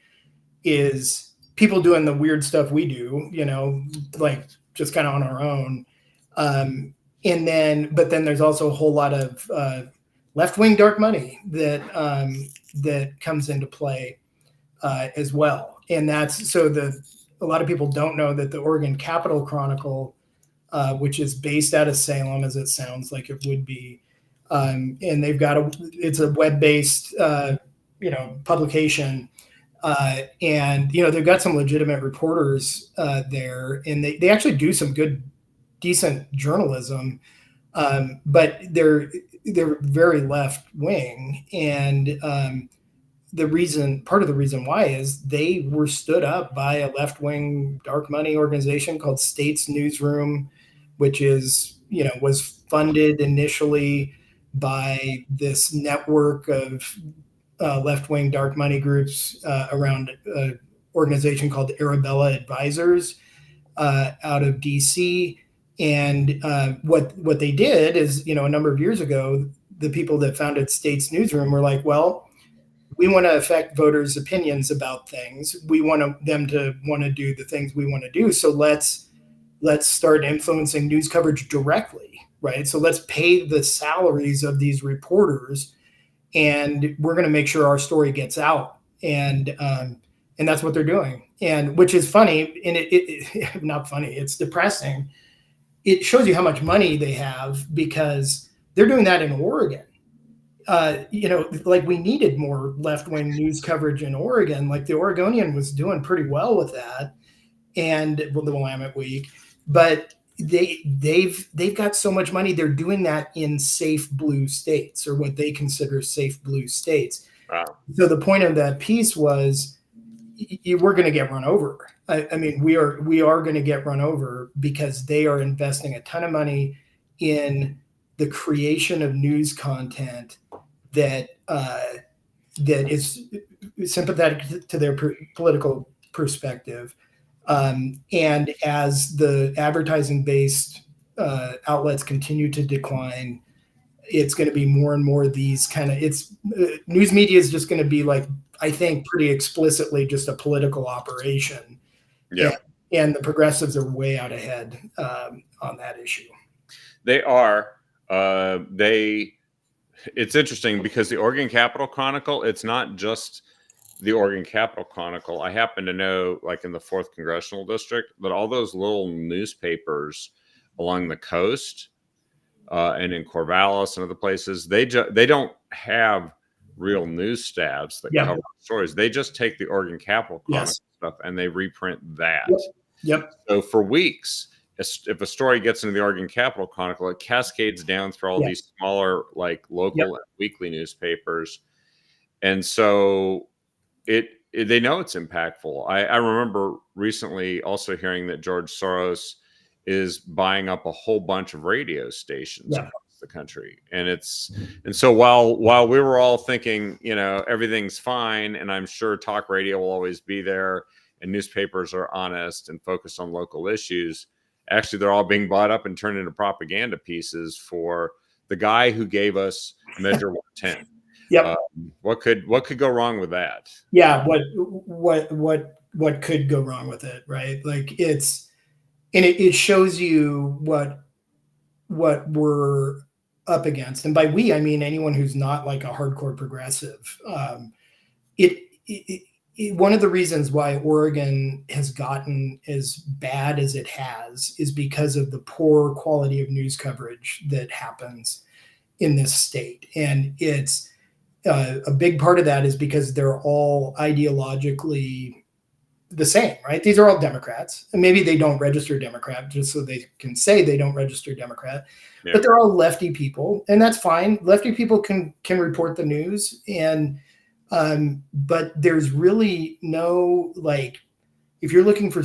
is people doing the weird stuff we do, like just kind of on our own. But then there's also a whole lot of left-wing dark money that comes into play as well. And that's so a lot of people don't know that the Oregon Capitol Chronicle, which is based out of Salem, as it sounds like it would be, and they've got it's a web-based publication, and they've got some legitimate reporters there, and they actually do some good, decent journalism, but they're very left-wing, and part of the reason why is they were stood up by a left-wing dark money organization called States Newsroom, which was funded initially by this network of left-wing dark money groups around an organization called Arabella Advisors out of DC. And what they did is, a number of years ago, the people that founded States Newsroom were like, well, we want to affect voters' opinions about things. We want them to want to do the things we want to do. So let's start influencing news coverage directly right? So let's pay the salaries of these reporters, and we're going to make sure our story gets out. And that's what they're doing. And which is funny, and it not funny, it's depressing. It shows you how much money they have because they're doing that in Oregon. Like we needed more left wing news coverage in Oregon. Like the Oregonian was doing pretty well with that, and well, the Willamette Week, but they've got so much money. They're doing that in safe blue states, or what they consider safe blue states. Wow. So the point of that piece was, we're going to get run over. I mean, we are going to get run over because they are investing a ton of money in the creation of news content that is sympathetic to their political perspective. And as the advertising-based outlets continue to decline, it's going to be more and more these kind of, news media is just going to be like, I think pretty explicitly just a political operation. Yeah. And the progressives are way out ahead on that issue. They are. It's interesting because the Oregon Capital Chronicle, it's not just the Oregon Capital Chronicle. I happen to know, like in the 4th Congressional District, that all those little newspapers along the coast and in Corvallis and other places, they don't have real news staffs that cover stories. They just take the Oregon Capital Chronicle stuff and they reprint that. Yep. So for weeks, if a story gets into the Oregon Capital Chronicle, it cascades down through all these smaller, like local and weekly newspapers. And so they know it's impactful. I remember recently also hearing that George Soros is buying up a whole bunch of radio stations across the country. And so while we were all thinking, everything's fine, and I'm sure talk radio will always be there and newspapers are honest and focused on local issues, actually they're all being bought up and turned into propaganda pieces for the guy who gave us Measure 110. Yep. What could go wrong with that? Yeah. What could go wrong with it, right? Like it shows you what we're up against. And by we, I mean anyone who's not like a hardcore progressive. One of the reasons why Oregon has gotten as bad as it has is because of the poor quality of news coverage that happens in this state. And it's a big part of that is because they're all ideologically the same, right? These are all Democrats, and maybe they don't register Democrat just so they can say they don't register Democrat, but they're all lefty people, and that's fine. Lefty people can report the news, and but there's really no, like, if you're looking for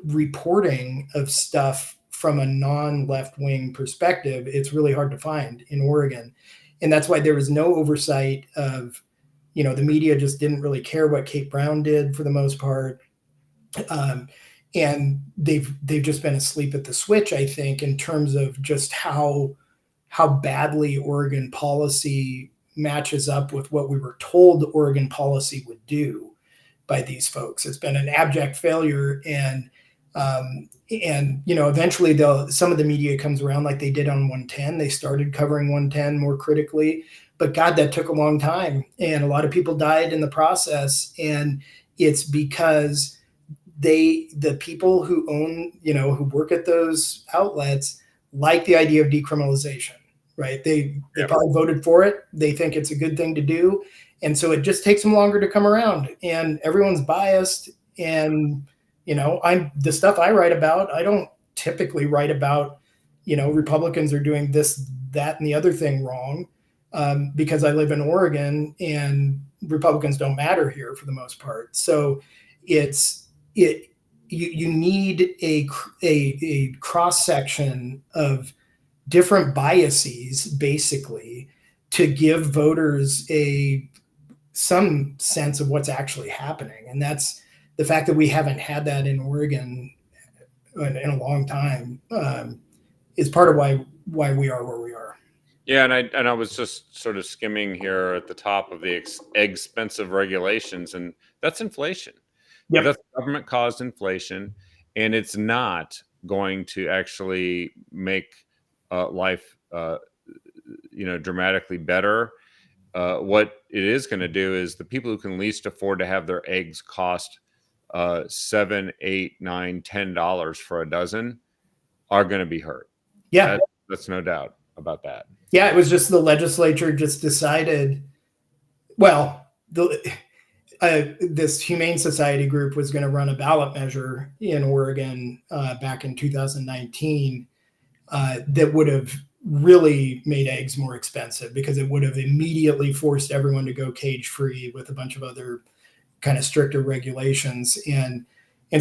reporting of stuff from a non-left wing perspective, it's really hard to find in Oregon. And that's why there was no oversight of, the media just didn't really care what Kate Brown did for the most part. And they've just been asleep at the switch, I think, in terms of just how badly Oregon policy matches up with what we were told Oregon policy would do by these folks. It's been an abject failure, and eventually some of the media comes around, like they did on 110. They started covering 110 more critically, but God, that took a long time, and a lot of people died in the process. And it's because the people who own, who work at those outlets like the idea of decriminalization. Right. They probably voted for it. They think it's a good thing to do. And so it just takes them longer to come around, and everyone's biased. And, the stuff I write about, I don't typically write about, Republicans are doing this, that, and the other thing wrong, because I live in Oregon and Republicans don't matter here for the most part. So you need a cross section of different biases, basically, to give voters some sense of what's actually happening. And that's the fact that we haven't had that in Oregon in a long time, is part of why we are where we are. Yeah, and I was just sort of skimming here at the top of the expensive regulations, and that's inflation. Yep. That's government-caused inflation, and it's not going to actually make life, dramatically better. What it is going to do is the people who can least afford to have their eggs cost $7, $8, $9, $10 for a dozen are going to be hurt. Yeah. That's no doubt about that. Yeah. It was just the legislature just decided, well, this Humane Society group was going to run a ballot measure in Oregon back in 2019 that would have really made eggs more expensive because it would have immediately forced everyone to go cage free with a bunch of other kind of stricter regulations. And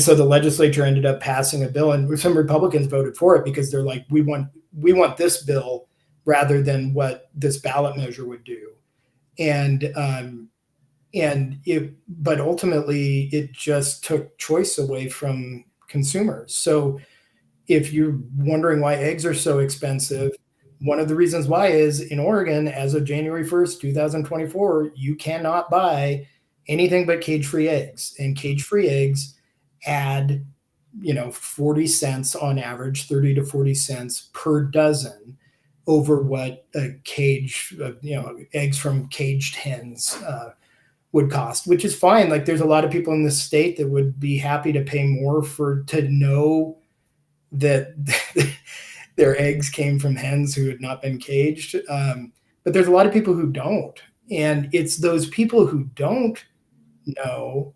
so the legislature ended up passing a bill, and some Republicans voted for it because they're like, we want this bill rather than what this ballot measure would do. But ultimately it just took choice away from consumers. So if you're wondering why eggs are so expensive, one of the reasons why is in Oregon, as of January 1st, 2024, you cannot buy anything but cage-free eggs, and cage-free eggs add, 40 cents on average, 30 to 40 cents per dozen over what a cage, eggs from caged hens would cost, which is fine. Like there's a lot of people in the state that would be happy to pay more to know that their eggs came from hens who had not been caged. But there's a lot of people who don't. And it's those people who don't know,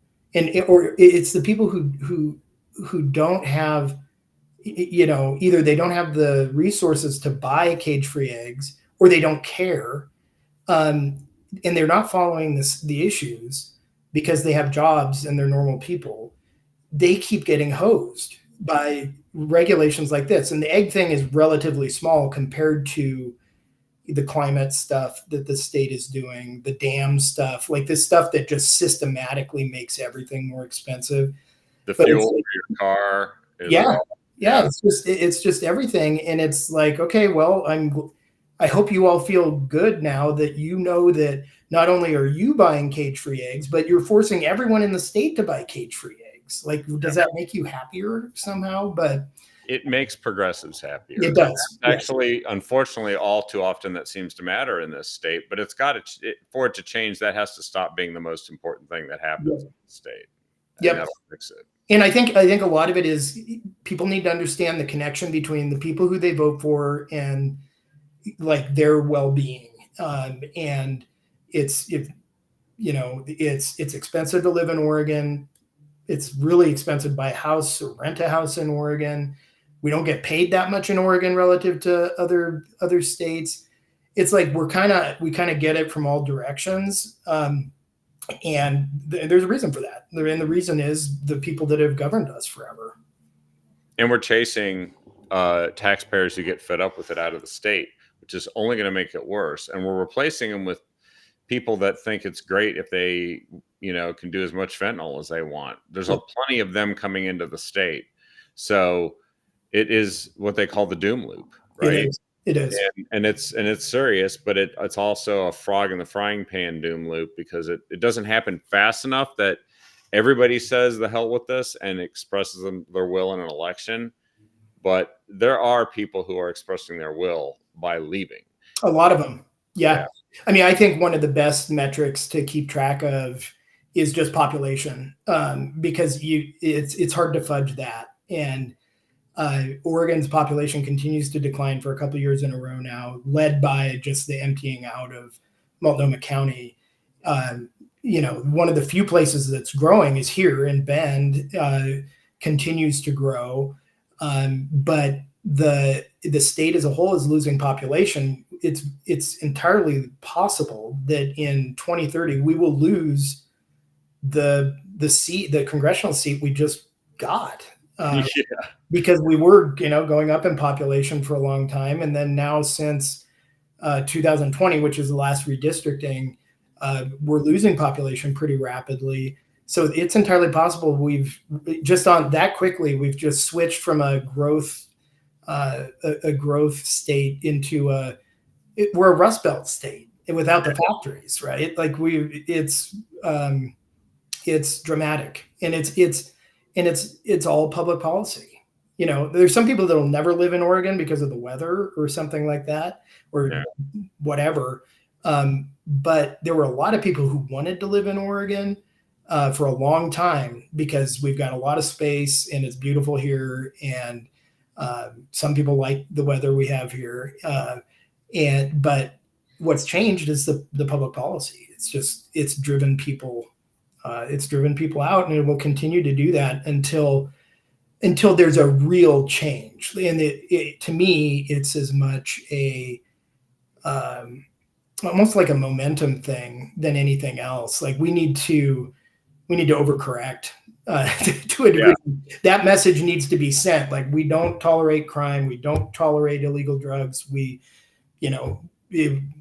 or it's the people who don't have, either they don't have the resources to buy cage-free eggs, or they don't care. And they're not following the issues because they have jobs and they're normal people. They keep getting hosed by regulations like this. And the egg thing is relatively small compared to the climate stuff that the state is doing, the dam stuff, like this stuff that just systematically makes everything more expensive. The fuel for your car. Yeah. It's just everything. And it's like, okay, well, I hope you all feel good now that you know that not only are you buying cage-free eggs, but you're forcing everyone in the state to buy cage-free eggs. Like, does that make you happier somehow? But it makes progressives happier. It does. Actually, unfortunately, all too often that seems to matter in this state. But it's got to, for it to change, that has to stop being the most important thing that happens in the state. Yep. That'll fix it. And I think a lot of it is people need to understand the connection between the people who they vote for and like their well-being. And it's expensive to live in Oregon. It's really expensive to buy a house or rent a house in Oregon. We don't get paid that much in Oregon relative to other states. It's like we kind of get it from all directions. And there's a reason for that. And the reason is the people that have governed us forever. And we're chasing taxpayers who get fed up with it out of the state, which is only going to make it worse. And we're replacing them with people that think it's great if they, can do as much fentanyl as they want. There's plenty of them coming into the state. So it is what they call the doom loop, right? It is. And it's serious, but it's also a frog in the frying pan doom loop because it doesn't happen fast enough that everybody says the hell with this and expresses their will in an election. But there are people who are expressing their will by leaving. A lot of them. Yeah. I mean, I think one of the best metrics to keep track of is just population, because it's hard to fudge that. And Oregon's population continues to decline for a couple of years in a row now, led by just the emptying out of Multnomah County. One of the few places that's growing is here in Bend, continues to grow. But the state as a whole is losing population. It's entirely possible that in 2030 we will lose the congressional seat we just got. Because we were, going up in population for a long time. And then now since 2020, which is the last redistricting, we're losing population pretty rapidly. So it's entirely possible we've just switched from a growth state into we're a Rust Belt state without the factories, right? Like it's dramatic, and it's all public policy. You know, there's some people that will never live in Oregon because of the weather or something like that, or Yeah. whatever. But there were a lot of people who wanted to live in Oregon for a long time because we've got a lot of space and it's beautiful here. And some people like the weather we have here. But what's changed is the public policy. It's driven people. It's driven people out, and it will continue to do that until there's a real change. And to me, it's as much a almost like a momentum thing than anything else. Like we need to overcorrect to a degree. Yeah. That message needs to be sent. Like we don't tolerate crime. We don't tolerate illegal drugs. You know,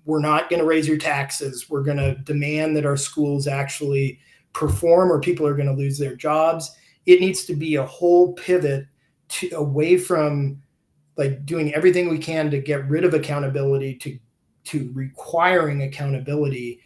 we're not going to raise your taxes. We're going to demand that our schools actually perform, or people are going to lose their jobs. It needs to be a whole pivot away from like doing everything we can to get rid of accountability to requiring accountability.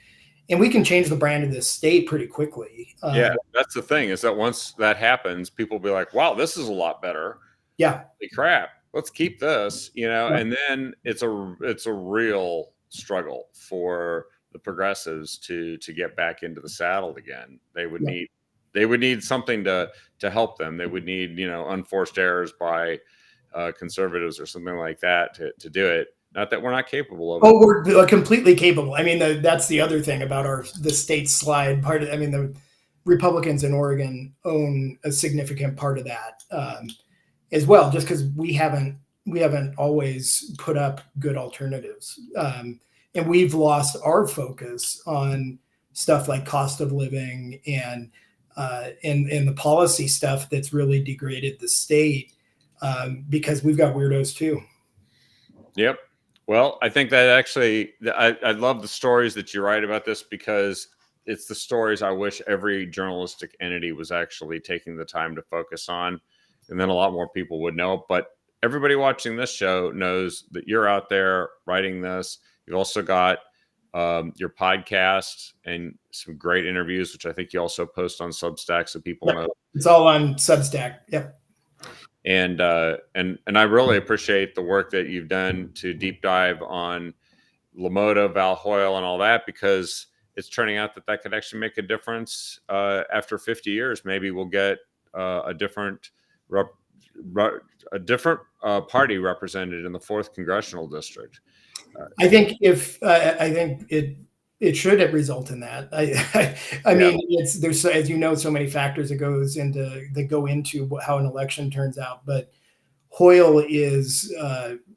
And we can change the brand of this state pretty quickly. Yeah, that's the thing, is that once that happens, people will be like, wow, this is a lot better. Yeah. Holy crap, let's keep this, Yeah. and then it's a real struggle for the progressives to get back into the saddle again. They would need something to help them. They would need, unforced errors by conservatives or something like that to do it. Not that we're not capable of it. Oh, we're completely capable. I mean, that's the other thing about the state slide part. I mean, the Republicans in Oregon own a significant part of that as well, just because we haven't always put up good alternatives, and we've lost our focus on stuff like cost of living and the policy stuff that's really degraded the state because we've got weirdos too. Yep. Well, I think that actually, I love the stories that you write about this, because it's the stories I wish every journalistic entity was actually taking the time to focus on, and then a lot more people would know. But everybody watching this show knows that you're out there writing this. You've also got your podcast and some great interviews, which I think you also post on Substack, so people know. It's all on Substack. Yep. And I really appreciate the work that you've done to deep dive on LaMotta, Val Hoyle, and all that, because it's turning out that could actually make a difference. After 50 years, maybe we'll get a different party represented in the 4th congressional district. I think it should result in that. I mean, there's, as you know, so many factors that go into how an election turns out. But Hoyle is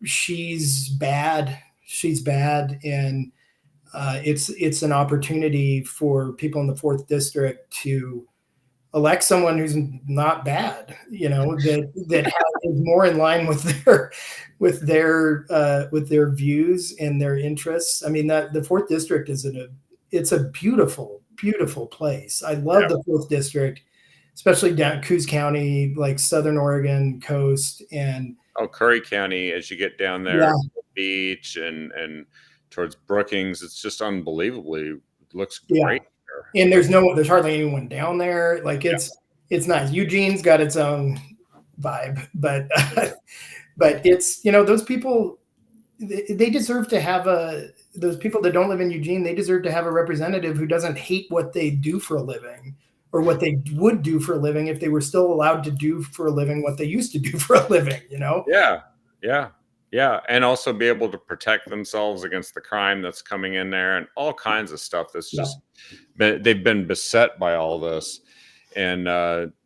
she's bad, and it's an opportunity for people in the 4th district to elect someone who's not bad, that is more in line with their views and their interests. I mean, that the 4th district it's a beautiful, beautiful place. I love the 4th district, especially down Coos County, like Southern Oregon coast, and Curry County, as you get down there, the beach and towards Brookings, it's just unbelievably, it looks great. And there's hardly anyone down there. Like it's nice. Eugene's got its own vibe, but it's, those people, they deserve to have those people that don't live in Eugene, they deserve to have a representative who doesn't hate what they do for a living, or what they would do for a living if they were still allowed to do for a living what they used to do for a living, Yeah. And also be able to protect themselves against the crime that's coming in there and all kinds of stuff that's just they've been beset by all this. And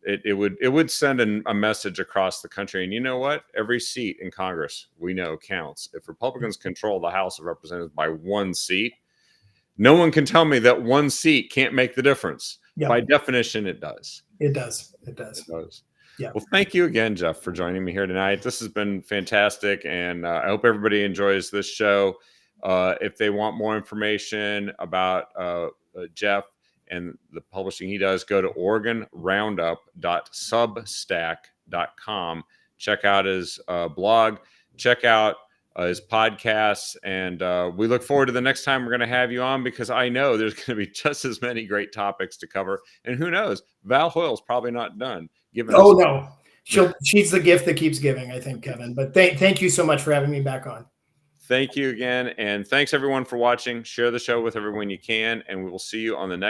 it would send a message across the country. And you know what? Every seat in Congress, we know, counts. If Republicans control the House of Representatives by 1 seat, no one can tell me that 1 seat can't make the difference. By definition, it does. It does. Yeah. Well, thank you again, Jeff, for joining me here tonight. This has been fantastic, and I hope everybody enjoys this show. If they want more information about Jeff and the publishing he does, go to OregonRoundup.substack.com. Check out his blog. Check out his podcasts, and we look forward to the next time we're going to have you on, because I know there's going to be just as many great topics to cover. And who knows, Val Hoyle's probably not done. No, she's the gift that keeps giving, I think, Kevin. But thank you so much for having me back on. Thank you again. And thanks everyone for watching. Share the show with everyone you can. And we will see you on the next